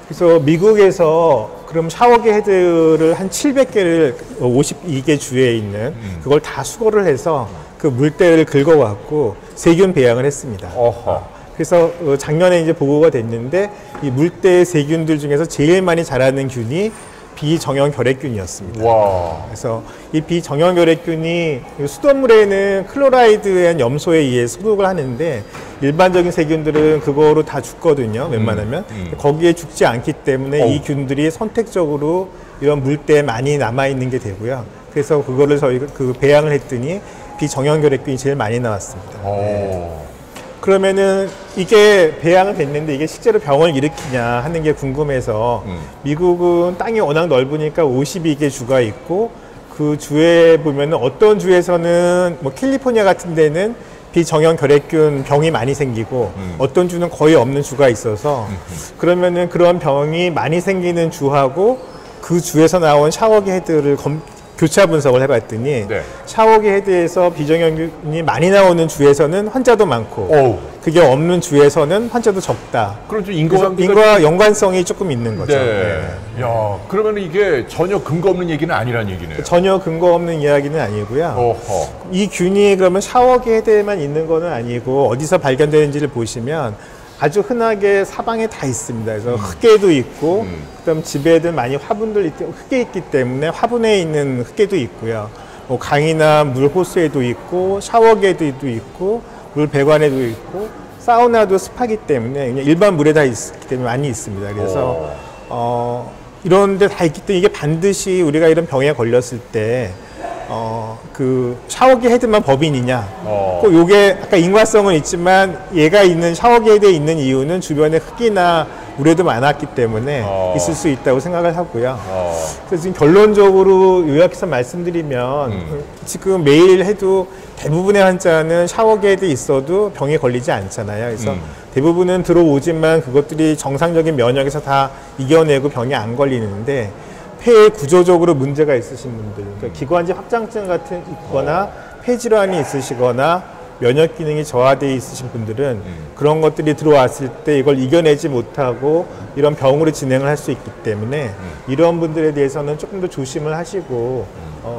그래서 미국에서 그럼 샤워기 헤드를 한 700개를 52개 주에 있는 그걸 다 수거를 해서 그 물때를 긁어갖고 세균 배양을 했습니다. 그래서 작년에 이제 보고가 됐는데 이 물때 세균들 중에서 제일 많이 자라는 균이 비정형 결핵균이었습니다. 그래서 이 비정형 결핵균이 수돗물에는 클로라이드의 염소에 의해 소독을 하는데 일반적인 세균들은 그거로 다 죽거든요. 웬만하면 거기에 죽지 않기 때문에 이 균들이 선택적으로 이런 물때에 많이 남아 있는 게 되고요. 그래서 그거를 저희가 그 배양을 했더니 비정형 결핵균이 제일 많이 나왔습니다. 그러면은 이게 배양을 됐는데 이게 실제로 병을 일으키냐 하는 게 궁금해서 미국은 땅이 워낙 넓으니까 52개 주가 있고 그 주에 보면은 어떤 주에서는 뭐 캘리포니아 같은 데는 비정형 결핵균 병이 많이 생기고 어떤 주는 거의 없는 주가 있어서 그러면은 그런 병이 많이 생기는 주하고 그 주에서 나온 샤워기 헤드를 교차 분석을 해봤더니 네. 샤워기 헤드에서 비정형균이 많이 나오는 주에서는 환자도 많고 어우. 그게 없는 주에서는 환자도 적다. 그럼 좀 그래서 인과 연관성이 조금 있는 거죠. 네. 야, 그러면 이게 전혀 근거 없는 얘기는 아니란 얘기네요. 전혀 근거 없는 이야기는 아니고요. 어허. 이 균이 그러면 샤워기 헤드에만 있는 거는 아니고 어디서 발견되는지를 보시면 아주 흔하게 사방에 다 있습니다. 그래서 흙에도 있고, 그다음 집에들 많이 화분들 흙에 있기 때문에 화분에 있는 흙에도 있고요. 뭐 강이나 물 호수에도 있고, 샤워기에도 있고, 물 배관에도 있고, 사우나도 습하기 때문에 그냥 일반 물에 다 있기 때문에 많이 있습니다. 그래서 이런 데 다 있기 때문에 이게 반드시 우리가 이런 병에 걸렸을 때 그 샤워기 헤드만 법인이냐? 꼭 요게 아까 인과성은 있지만 얘가 있는 샤워기 헤드에 있는 이유는 주변에 흙이나 물에도 많았기 때문에 있을 수 있다고 생각을 하고요. 그래서 지금 결론적으로 요약해서 말씀드리면 지금 매일 해도 대부분의 환자는 샤워기 헤드 있어도 병에 걸리지 않잖아요. 그래서 대부분은 들어오지만 그것들이 정상적인 면역에서 다 이겨내고 병이 안 걸리는데 폐에 구조적으로 문제가 있으신 분들, 그러니까 기관지 확장증 같은 있거나 폐 질환이 있으시거나 면역 기능이 저하되어 있으신 분들은 그런 것들이 들어왔을 때 이걸 이겨내지 못하고 이런 병으로 진행을 할 수 있기 때문에 이런 분들에 대해서는 조금 더 조심을 하시고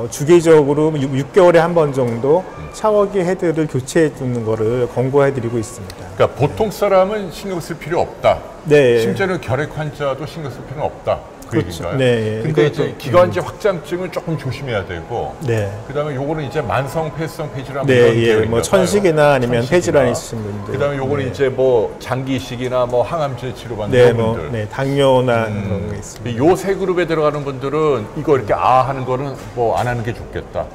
주기적으로 6개월에 한 번 정도 샤워기 헤드를 교체해 주는 거를 권고해 드리고 있습니다. 그러니까 보통 사람은 신경 쓸 필요 없다. 네. 심지어는 결핵 환자도 신경 쓸 필요는 없다. 그 그렇죠. 얘기인가요? 네. 근데 이제 기관지 확장증은 조금 조심해야 되고, 네. 그다음에 요거는 이제 만성 폐성 폐질환 네, 예, 뭐 천식이나 아니면 폐질환이 있으신 분들. 그다음에 요거는 네. 이제 뭐 장기식이나 뭐 항암제 치료받는 네, 분들. 뭐, 네, 당뇨나 그런 게 있습니다. 요 세 그룹에 들어가는 분들은 이거 이렇게 하는 거는 뭐 안 하는 게 좋겠다.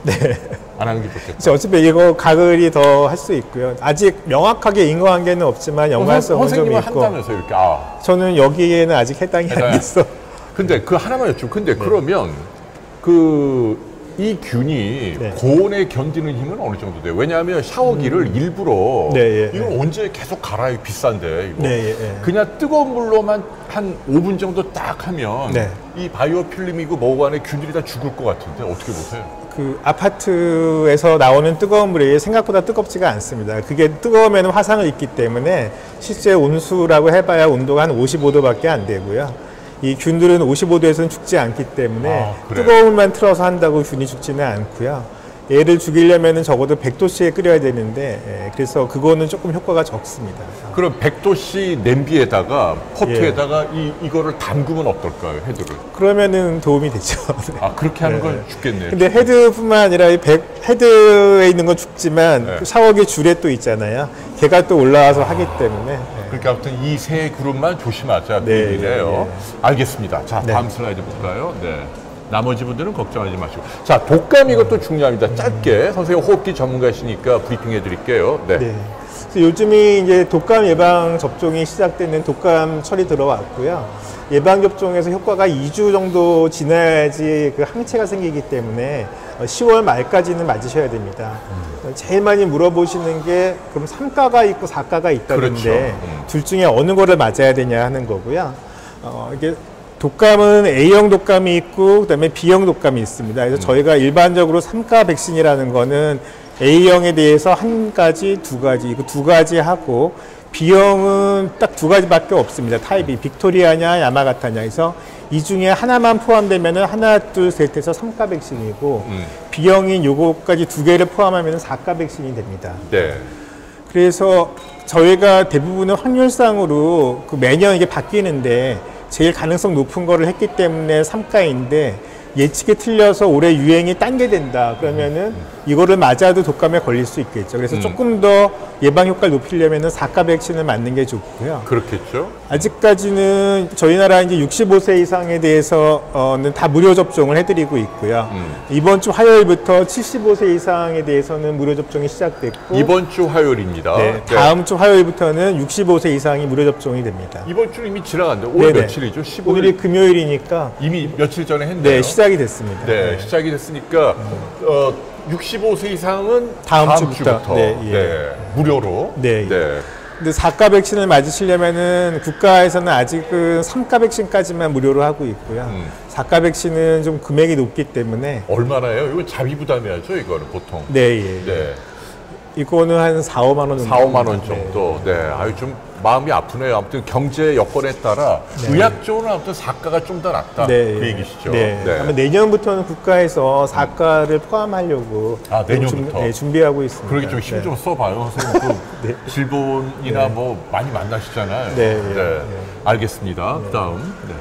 네. 안 하는 게 좋겠다. 그래서 어차피 이거 가글이 더 할 수 있고요. 아직 명확하게 인과관계는 없지만 연관성은 좀 선생님은 있고. 한다면서 이렇게 저는 여기에는 아직 해당이 안 됐어. 근데 그 하나만 여쭤. 근데 그러면 이 균이 네. 고온에 견디는 힘은 어느 정도 돼요? 왜냐하면 샤워기를 일부러 네, 예, 이걸 언제 계속 갈아요? 비싼데 이거. 네, 예, 예. 그냥 뜨거운 물로만 한 5분 정도 딱 하면 네. 이 바이오 필름이고 뭐고 안에 균들이 다 죽을 것 같은데 어떻게 보세요? 그 아파트에서 나오는 뜨거운 물이 생각보다 뜨겁지가 않습니다. 그게 뜨거우면 화상을 입기 때문에 실제 온수라고 해봐야 온도가 한 55도밖에 안 되고요. 이 균들은 55도에서는 죽지 않기 때문에 그래요? 뜨거운 물만 틀어서 한다고 균이 죽지는 않고요. 얘를 죽이려면 적어도 100도씨에 끓여야 되는데 그래서 그거는 조금 효과가 적습니다. 그럼 100도씨 냄비에다가 포트에다가 이거를 담그면 어떨까요? 헤드를. 그러면은 도움이 되죠. 아 그렇게 하는 건 죽겠네요. 근데 헤드뿐만 아니라 헤드에 있는 건 죽지만 네. 그 샤워기 줄에 또 있잖아요. 걔가 또 올라와서 하기 때문에. 그러니까 아무튼 이 세 그룹만 조심하자. 그 네, 얘기네요. 알겠습니다. 자, 네. 다음 슬라이드 볼까요? 네. 나머지 분들은 걱정하지 마시고. 자, 독감 이것도 중요합니다. 짧게 선생님 호흡기 전문가시니까 브리핑해 드릴게요. 네. 네. 그래서 요즘이 이제 독감 예방 접종이 시작되는 독감철이 들어왔고요. 예방 접종에서 효과가 2주 정도 지나야지 그 항체가 생기기 때문에 10월 말까지는 맞으셔야 됩니다. 제일 많이 물어보시는 게 그럼 3가가 있고 4가가 있다는데 그렇죠. 둘 중에 어느 거를 맞아야 되냐 하는 거고요. 이게 독감은 A형 독감이 있고 그다음에 B형 독감이 있습니다. 그래서 저희가 일반적으로 3가 백신이라는 거는 A형에 대해서 한 가지, 두 가지, 이거 두 가지 하고 B형은 딱 두 가지밖에 없습니다. 타입이 빅토리아냐 야마가타냐 해서 이 중에 하나만 포함되면 하나, 둘, 셋 해서 3가 백신이고 B형인 요거까지 두 개를 포함하면 4가 백신이 됩니다. 네. 그래서 저희가 대부분은 확률상으로 그 매년 이게 바뀌는데 제일 가능성 높은 거를 했기 때문에 3가인데 예측이 틀려서 올해 유행이 단계된다. 그러면은 이거를 맞아도 독감에 걸릴 수 있겠죠. 그래서 조금 더 예방 효과를 높이려면은 4가 백신을 맞는 게 좋고요. 그렇겠죠. 아직까지는 저희 나라 이제 65세 이상에 대해서는 다 무료 접종을 해드리고 있고요. 이번 주 화요일부터 75세 이상에 대해서는 무료 접종이 시작됐고 이번 주 화요일입니다. 네, 다음 주 화요일부터는 65세 이상이 무료 접종이 됩니다. 이번 주 이미 지나갔는데 오늘 네네. 며칠이죠? 15일. 오늘이 금요일이니까 이미 며칠 전에 했네요. 네, 시작이 됐습니다. 네, 시작이 됐으니까 65세 이상은 다음 주부터. 네, 네, 예. 무료로. 네, 예. 근데 4가 백신을 맞으시려면은 국가에서는 아직은 3가 백신까지만 무료로 하고 있고요. 4가 백신은 좀 금액이 높기 때문에. 얼마나요? 이거 자비 부담해야죠, 이거는 보통. 네, 예. 네. 이거는 한 4, 5만 원 정도. 4, 5만 원 정도. 네. 아유, 좀 마음이 아프네요. 아무튼 경제 여건에 따라 의학적으로는 아무튼 4가가 좀 더 낫다. 네. 그 얘기시죠. 네. 네. 아마 내년부터는 국가에서 4가를 포함하려고 아, 내년부터? 준비하고 있습니다. 그러게 좀 힘 좀 써봐요. 선생님 또 질본이나 뭐 많이 만나시잖아요. 네. 알겠습니다. 그다음. 네.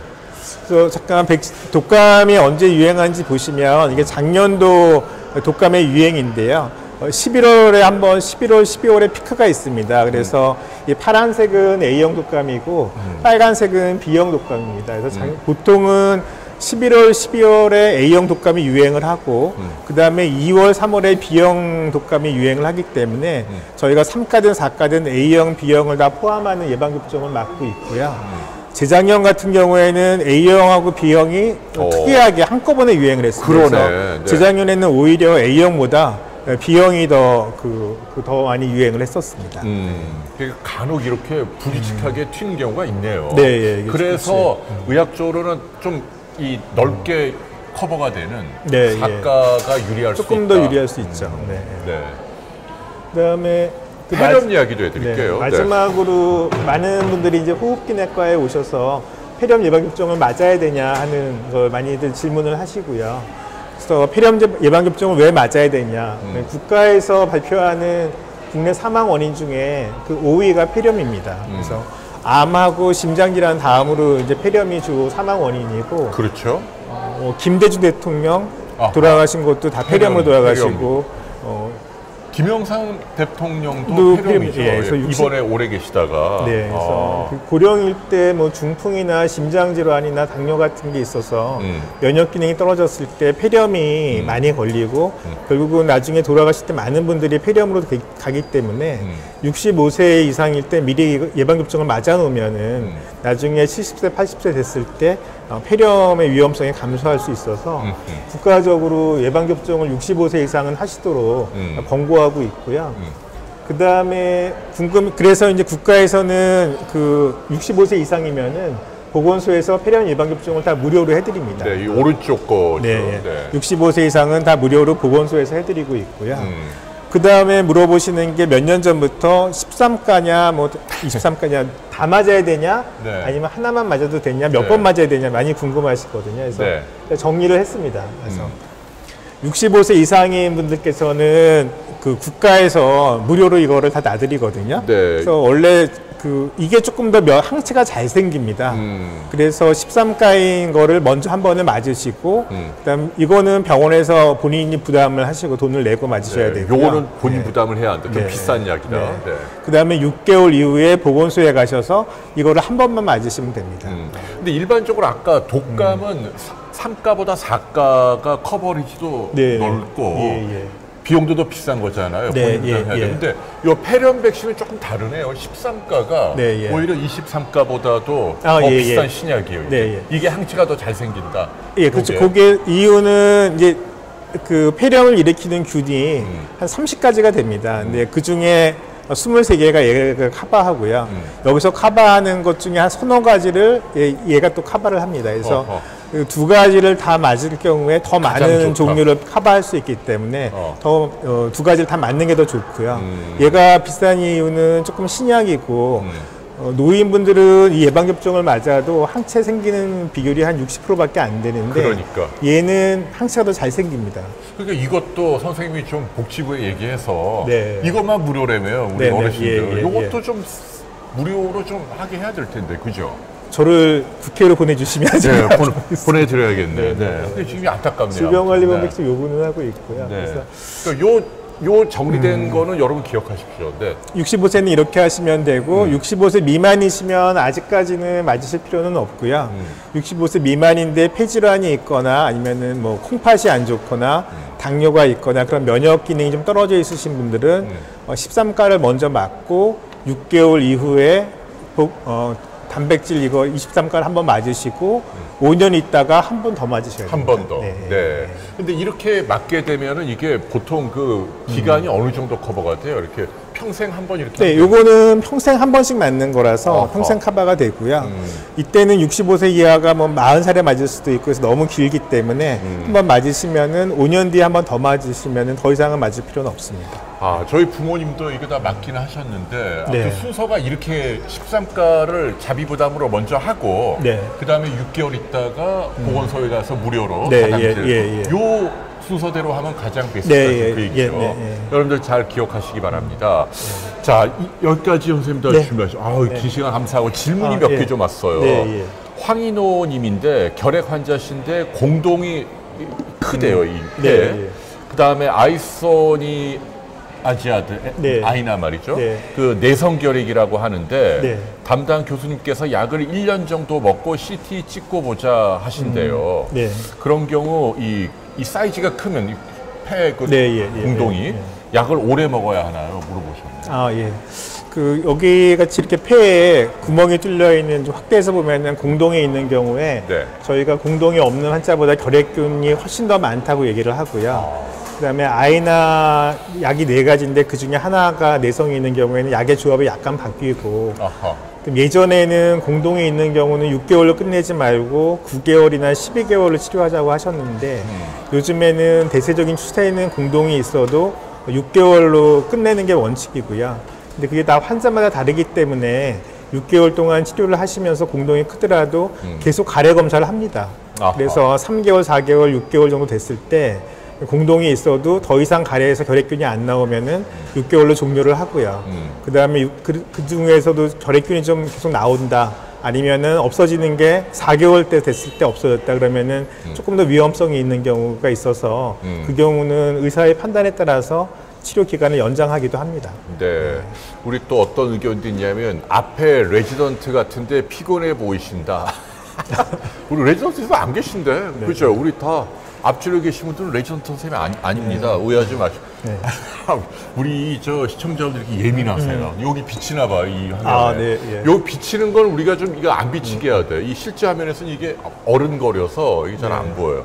그래서 잠깐 독감이 언제 유행한지 보시면 이게 작년도 독감의 유행인데요. 11월에 한번 11월, 12월에 피크가 있습니다. 그래서 이 파란색은 A형 독감이고 빨간색은 B형 독감입니다. 그래서 보통은 11월, 12월에 A형 독감이 유행을 하고 그 다음에 2월, 3월에 B형 독감이 유행을 하기 때문에 저희가 3가든 4가든 A형, B형을 다 포함하는 예방접종을 맞고 있고요. 재작년 같은 경우에는 A형하고 B형이 특이하게 한꺼번에 유행을 했습니다. 그러네. 네. 재작년에는 오히려 A형보다 B형이 더 많이 유행을 했었습니다. 간혹 이렇게 불규칙하게 튀는 경우가 있네요. 네, 예, 그래서 의학적으로는 좀 이 넓게 커버가 되는 네, 4가가 유리할 수 있다. 조금 더 유리할 수 있죠. 네. 네. 그다음에 폐렴 이야기도 해드릴게요. 네, 마지막으로 많은 분들이 이제 호흡기내과에 오셔서 폐렴 예방접종을 맞아야 되냐 하는 걸 많이들 질문을 하시고요. 그래서 폐렴 예방접종을 왜 맞아야 되냐. 국가에서 발표하는 국내 사망 원인 중에 그 5위가 폐렴입니다. 그래서 암하고 심장질환 다음으로 이제 폐렴이 주 사망 원인이고. 그렇죠. 김대중 대통령 돌아가신 것도 다 폐렴으로 돌아가시고. 김영삼 대통령도 폐렴이죠. 예, 이번에 오래 계시다가. 네, 그래서 고령일 때 뭐 중풍이나 심장질환이나 당뇨 같은 게 있어서 면역 기능이 떨어졌을 때 폐렴이 많이 걸리고 결국은 나중에 돌아가실 때 많은 분들이 폐렴으로 가기 때문에 65세 이상일 때 미리 예방접종을 맞아 놓으면은 나중에 70세, 80세 됐을 때 폐렴의 위험성이 감소할 수 있어서 국가적으로 예방접종을 65세 이상은 하시도록 권고하고 있고요. 그 다음에 그래서 이제 국가에서는 그 65세 이상이면은 보건소에서 폐렴 예방접종을 다 무료로 해드립니다. 네, 이 오른쪽 거죠. 네, 65세 이상은 다 무료로 보건소에서 해드리고 있고요. 그 다음에 물어보시는 게 몇 년 전부터 13가냐, 뭐 23가냐 다 맞아야 되냐, 네. 아니면 하나만 맞아도 되냐, 몇 번 맞아야 되냐 많이 궁금하시거든요. 그래서 정리를 했습니다. 그래서 65세 이상인 분들께서는 그 국가에서 무료로 이거를 다 놔드리거든요. 네. 그래서 원래 이게 조금 더 항체가 잘 생깁니다. 그래서 13가인 거를 먼저 한 번을 맞으시고, 그다음 이거는 병원에서 본인이 부담을 하시고 돈을 내고 맞으셔야 되고요. 요거는 본인 부담을 해야 한다. 좀 비싼 약이다. 네. 그다음에 6개월 이후에 보건소에 가셔서 이거를 한 번만 맞으시면 됩니다. 근데 일반적으로 아까 독감은 3가보다 4가가 커버리지도 넓고 비용도 더 비싼 거잖아요. 본인 부담해야 되는데 이 폐렴 백신은 조금 다르네요. 13가가 오히려 23가보다도 더 비싼 신약이에요. 이게 항체가 더 잘 생긴다. 예, 그렇죠. 그게 이유는 이제 그 폐렴을 일으키는 균이 한 30가지가 됩니다. 근데 그 중에 23개가 얘가 커버하고요. 여기서 커버하는 것 중에 한 서너 가지를 얘가 또 커버를 합니다. 그래서 그 2가지를 다 맞을 경우에 더 많은 종류를 커버할 수 있기 때문에 더 2가지를 다 맞는 게 더 좋고요. 얘가 비싼 이유는 조금 신약이고 노인분들은 이 예방접종을 맞아도 항체 생기는 비율이 한 60%밖에 안 되는데 얘는 항체가 더 잘 생깁니다. 그러니까 이것도 선생님이 좀 복지부에 얘기해서 이것만 무료라며요. 우리 어르신들. 이것도 좀 무료로 좀 하게 해야 될 텐데, 그죠? 저를 국회로 보내주시면 보내드려야겠네. 근데 지금 안타깝네요. 질병관리본 백신 요구는 하고 있고요. 그래서 그러니까 요 정리된 거는 여러분 기억하십시오. 65세는 이렇게 하시면 되고 65세 미만이시면 아직까지는 맞으실 필요는 없고요. 65세 미만인데 폐질환이 있거나 아니면은 뭐 콩팥이 안 좋거나 당뇨가 있거나 그런 면역 기능이 좀 떨어져 있으신 분들은 13가를 먼저 맞고 6개월 이후에 단백질 이거 23가를 한번 맞으시고 5년 있다가 한 번 더 맞으셔야 돼요. 한 번 더. 근데 이렇게 맞게 되면은 이게 보통 그 기간이 어느 정도 커버가 돼요? 이렇게 평생 한 번 이렇게. 네, 요거는 평생 한 번씩 맞는 거라서 어허. 평생 카바가 되고요. 이때는 65세 이하가 뭐 40살에 맞을 수도 있고 해서 너무 길기 때문에 한 번 맞으시면은 5년 뒤에 한 번 더 맞으시면은 더 이상은 맞을 필요는 없습니다. 아, 저희 부모님도 이거 다 맞긴 하셨는데 네. 아무튼 순서가 이렇게 13가를 자비 부담으로 먼저 하고 네. 그다음에 6개월 있다가 보건소에 가서 무료로 네, 가당질. 예. 요 순서대로 하면 가장 베스트다 네, 그 예, 얘기죠. 예. 여러분들 잘 기억하시기 바랍니다. 자, 여기까지 선생님들 네. 준비하시죠. 아우, 긴 시간 감사하고 질문이 몇 개 좀 왔어요. 네, 예. 황인호 님인데 결핵 환자신데 공동이 크대요, 이 폐. 네. 그다음에 아이소니 아지아드 네. 아이나 말이죠. 네. 그 내성결핵이라고 하는데 네. 담당 교수님께서 약을 1년 정도 먹고 CT 찍고 보자 하신대요. 네. 그런 경우 이 사이즈가 크면 폐그 네, 예, 공동이 예. 약을 오래 먹어야 하나요? 물어보셨네요. 아, 예. 그 여기 같이 이렇게 폐에 구멍이 뚫려 있는 좀 확대해서 보면은 공동에 있는 경우에 네. 저희가 공동이 없는 환자보다 결핵균이 훨씬 더 많다고 얘기를 하고요. 그다음에 아이나 약이 4가지인데 그 중에 하나가 내성이 있는 경우에는 약의 조합이 약간 바뀌고 아하. 그럼 예전에는 공동에 있는 경우는 6개월로 끝내지 말고 9개월이나 12개월로 치료하자고 하셨는데 요즘에는 대세적인 추세에는 공동이 있어도 6개월로 끝내는 게 원칙이고요. 근데 그게 다 환자마다 다르기 때문에 6개월 동안 치료를 하시면서 공동이 크더라도 계속 가래 검사를 합니다. 아하. 그래서 3개월, 4개월, 6개월 정도 됐을 때 공동이 있어도 더 이상 가래에서 결핵균이 안 나오면은 6개월로 종료를 하고요. 그 다음에 그 중에서도 결핵균이 좀 계속 나온다. 아니면은 없어지는 게 4개월 때 됐을 때 없어졌다 그러면은 조금 더 위험성이 있는 경우가 있어서 그 경우는 의사의 판단에 따라서 치료 기간을 연장하기도 합니다. 네. 우리 또 어떤 의견도 있냐면 앞에 레지던트 같은데 피곤해 보이신다. 우리 레지던트에서 안 계신데. 그렇죠? 우리 다 앞줄에 계신 분들은 레지던트 선생님이 아닙니다. 오해하지 마시고. 네. 우리 저 시청자분들이 이렇게 예민하세요. 여기 비치나 봐, 이 화면에. 아, 네, 예. 여기 비치는 걸 우리가 좀 이거 안 비치게 해야 돼. 이 실제 화면에서는 이게 어른거려서 이게 잘 안 보여요.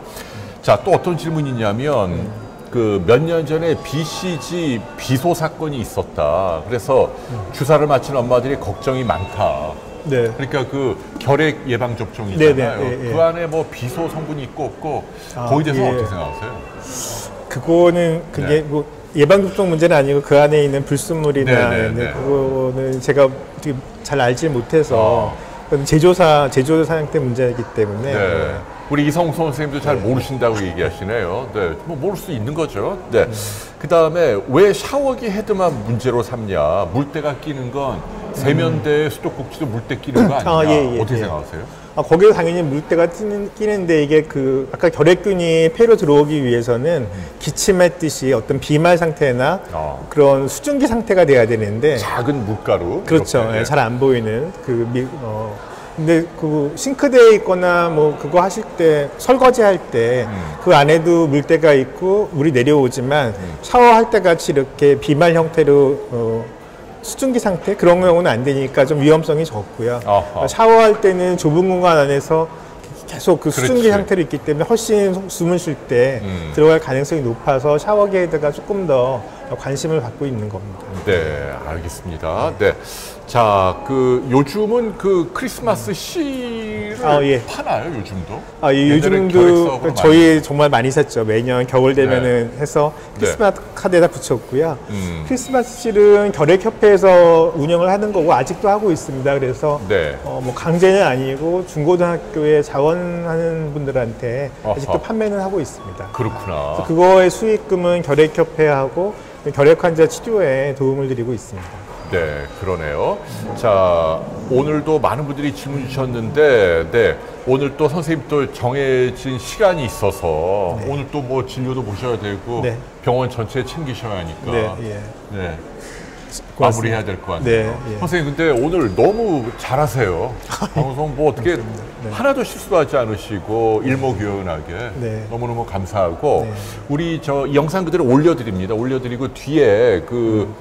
자, 또 어떤 질문이 있냐면 그 몇 년 전에 BCG 비소 사건이 있었다. 그래서 주사를 맞힌 엄마들이 걱정이 많다. 네. 그러니까 그 결핵 예방 접종 있잖아요. 네, 네, 예, 예. 그 안에 뭐 비소 성분이 있고 없고 거기에 대해서 예. 어떻게 생각하세요? 그거는 그게 네. 뭐 예방접종 문제는 아니고 그 안에 있는 불순물이나 네, 네, 네. 그거는 제가 어떻게 잘 알지 못해서 그건 제조사 상태 문제이기 때문에 네. 우리 이성수 선생님도 잘 모르신다고 얘기하시네요. 네, 뭐 모를 수 있는 거죠. 네. 그 다음에 왜 샤워기 헤드만 문제로 삼냐? 물때가 끼는 건 세면대에 수도꼭지도 물때 끼는 거 아니냐? 예, 예, 어떻게 예. 생각하세요? 거기도 당연히 물때가 끼는데 이게 그 아까 결핵균이 폐로 들어오기 위해서는 기침했듯이 어떤 비말 상태나 그런 수증기 상태가 돼야 되는데 작은 물가루. 그렇죠. 이렇게. 잘 안 보이는 근데 그 싱크대에 있거나 뭐 그거 하실 때 설거지 할 때 그 안에도 물때가 있고 물이 내려오지만 샤워할 때 같이 이렇게 비말 형태로 수증기 상태 그런 경우는 안 되니까 좀 위험성이 적고요. 아하. 샤워할 때는 좁은 공간 안에서 계속 그 수증기 그렇지. 상태로 있기 때문에 훨씬 숨을 쉴 때 들어갈 가능성이 높아서 샤워기 헤드가 조금 더 관심을 받고 있는 겁니다. 네, 알겠습니다. 네. 자, 그 요즘은 그 크리스마스 시를 예. 파나요, 요즘도? 요즘도 저희 정말 많이 샀죠. 매년 겨울 되면은 해서 네. 크리스마스 카드에다 붙였고요. 크리스마스 실은 결핵협회에서 운영을 하는 거고 아직도 하고 있습니다. 그래서 네. 뭐 강제는 아니고 중고등학교에 자원하는 분들한테 아직도 아하. 판매는 하고 있습니다. 그렇구나. 그래서 그거의 수익금은 결핵협회하고 결핵 환자 치료에 도움을 드리고 있습니다. 네, 그러네요. 자, 오늘도 많은 분들이 질문 주셨는데, 네, 오늘 또 선생님 또 정해진 시간이 있어서 오늘 또 뭐 진료도 보셔야 되고 네. 병원 전체 챙기셔야 하니까 네, 예. 네, 고맙습니다. 마무리해야 될 것 같아요. 네, 예. 선생님 근데 오늘 너무 잘하세요. 방송 뭐 어떻게 하나도 실수하지 않으시고 일목요연하게 네. 너무너무 감사하고 네. 우리 저 영상 그대로 올려드립니다. 올려드리고 뒤에 그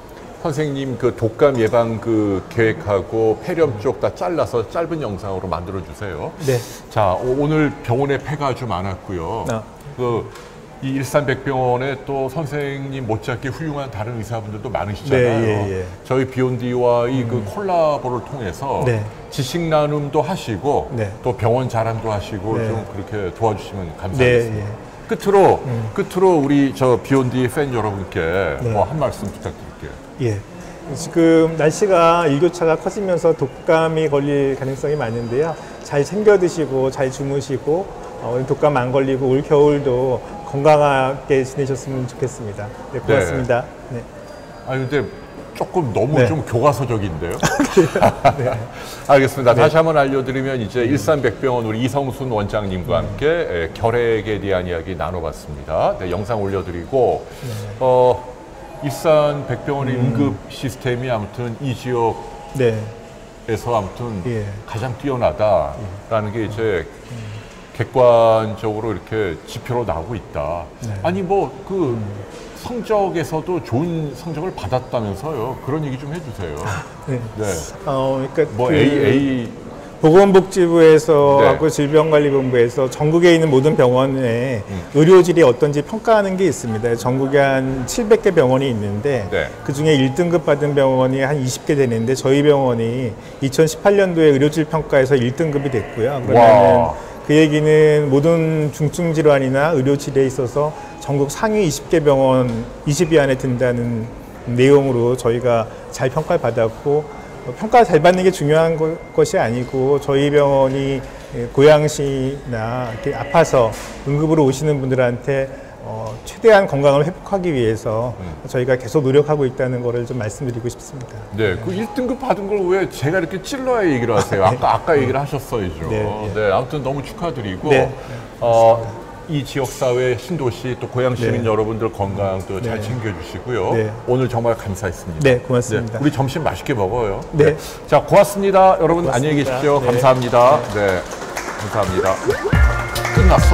선생님 그 독감 예방 그 계획하고 폐렴 쪽 다 잘라서 짧은 영상으로 만들어 주세요. 네. 자, 오늘 병원에 폐가 아주 많았고요. 아. 그 이 일산백병원에 또 선생님 못지않게 훌륭한 다른 의사분들도 많으시잖아요. 네, 예. 저희 비욘디와의 그 콜라보를 통해서 네. 지식 나눔도 하시고 네. 또 병원 자랑도 하시고 네. 좀 그렇게 도와주시면 네, 감사하겠습니다. 예. 끝으로 우리 저 비욘디 팬 여러분께 네. 뭐 한 말씀 부탁드릴게요. 예. 지금 날씨가 일교차가 커지면서 독감이 걸릴 가능성이 많은데요. 잘 챙겨 드시고 잘 주무시고 독감 안 걸리고 올 겨울도 건강하게 지내셨으면 좋겠습니다. 네, 고맙습니다. 네. 아니 근데 조금 너무 네. 좀 교과서적인데요. 네. 알겠습니다. 다시 한번 알려드리면 이제 일산백병원 우리 이성순 원장님과 함께 결핵에 대한 이야기 나눠봤습니다. 네, 영상 올려드리고 일산백병원의 응급 시스템이 아무튼 이 지역에서 네. 아무튼 예. 가장 뛰어나다라는 게 이제 객관적으로 이렇게 지표로 나오고 있다. 네. 아니 뭐 그 성적에서도 좋은 성적을 받았다면서요. 그런 얘기 좀 해주세요. 네. 네. 그러니까 뭐 그 A 보건복지부에서 네. 하고 질병관리본부에서 전국에 있는 모든 병원의 의료질이 어떤지 평가하는 게 있습니다. 전국에 한 700개 병원이 있는데 네. 그중에 1등급 받은 병원이 한 20개 되는데 저희 병원이 2018년도에 의료질 평가에서 1등급이 됐고요. 그러면은 와. 그 얘기는 모든 중증 질환이나 의료질에 있어서 전국 상위 20개 병원 20위 안에 든다는 내용으로 저희가 잘 평가를 받았고 평가 잘 받는 게 중요한 것이 아니고 저희 병원이 고양시나 이렇게 아파서 응급으로 오시는 분들한테 최대한 건강을 회복하기 위해서 저희가 계속 노력하고 있다는 것을 좀 말씀드리고 싶습니다. 네, 그 1등급 받은 걸 왜 제가 이렇게 찔러야 얘기를 하세요? 아까 얘기를 하셨어야죠. 네, 네, 아무튼 너무 축하드리고 네. 이 지역사회 신도시 또 고양 시민 네. 여러분들 건강 또 잘 네. 챙겨주시고요. 네. 오늘 정말 감사했습니다. 네, 고맙습니다. 우리 점심 맛있게 먹어요. 네. 자, 고맙습니다. 여러분 고맙습니다. 안녕히 계십시오. 네. 감사합니다. 네, 감사합니다. 끝났어.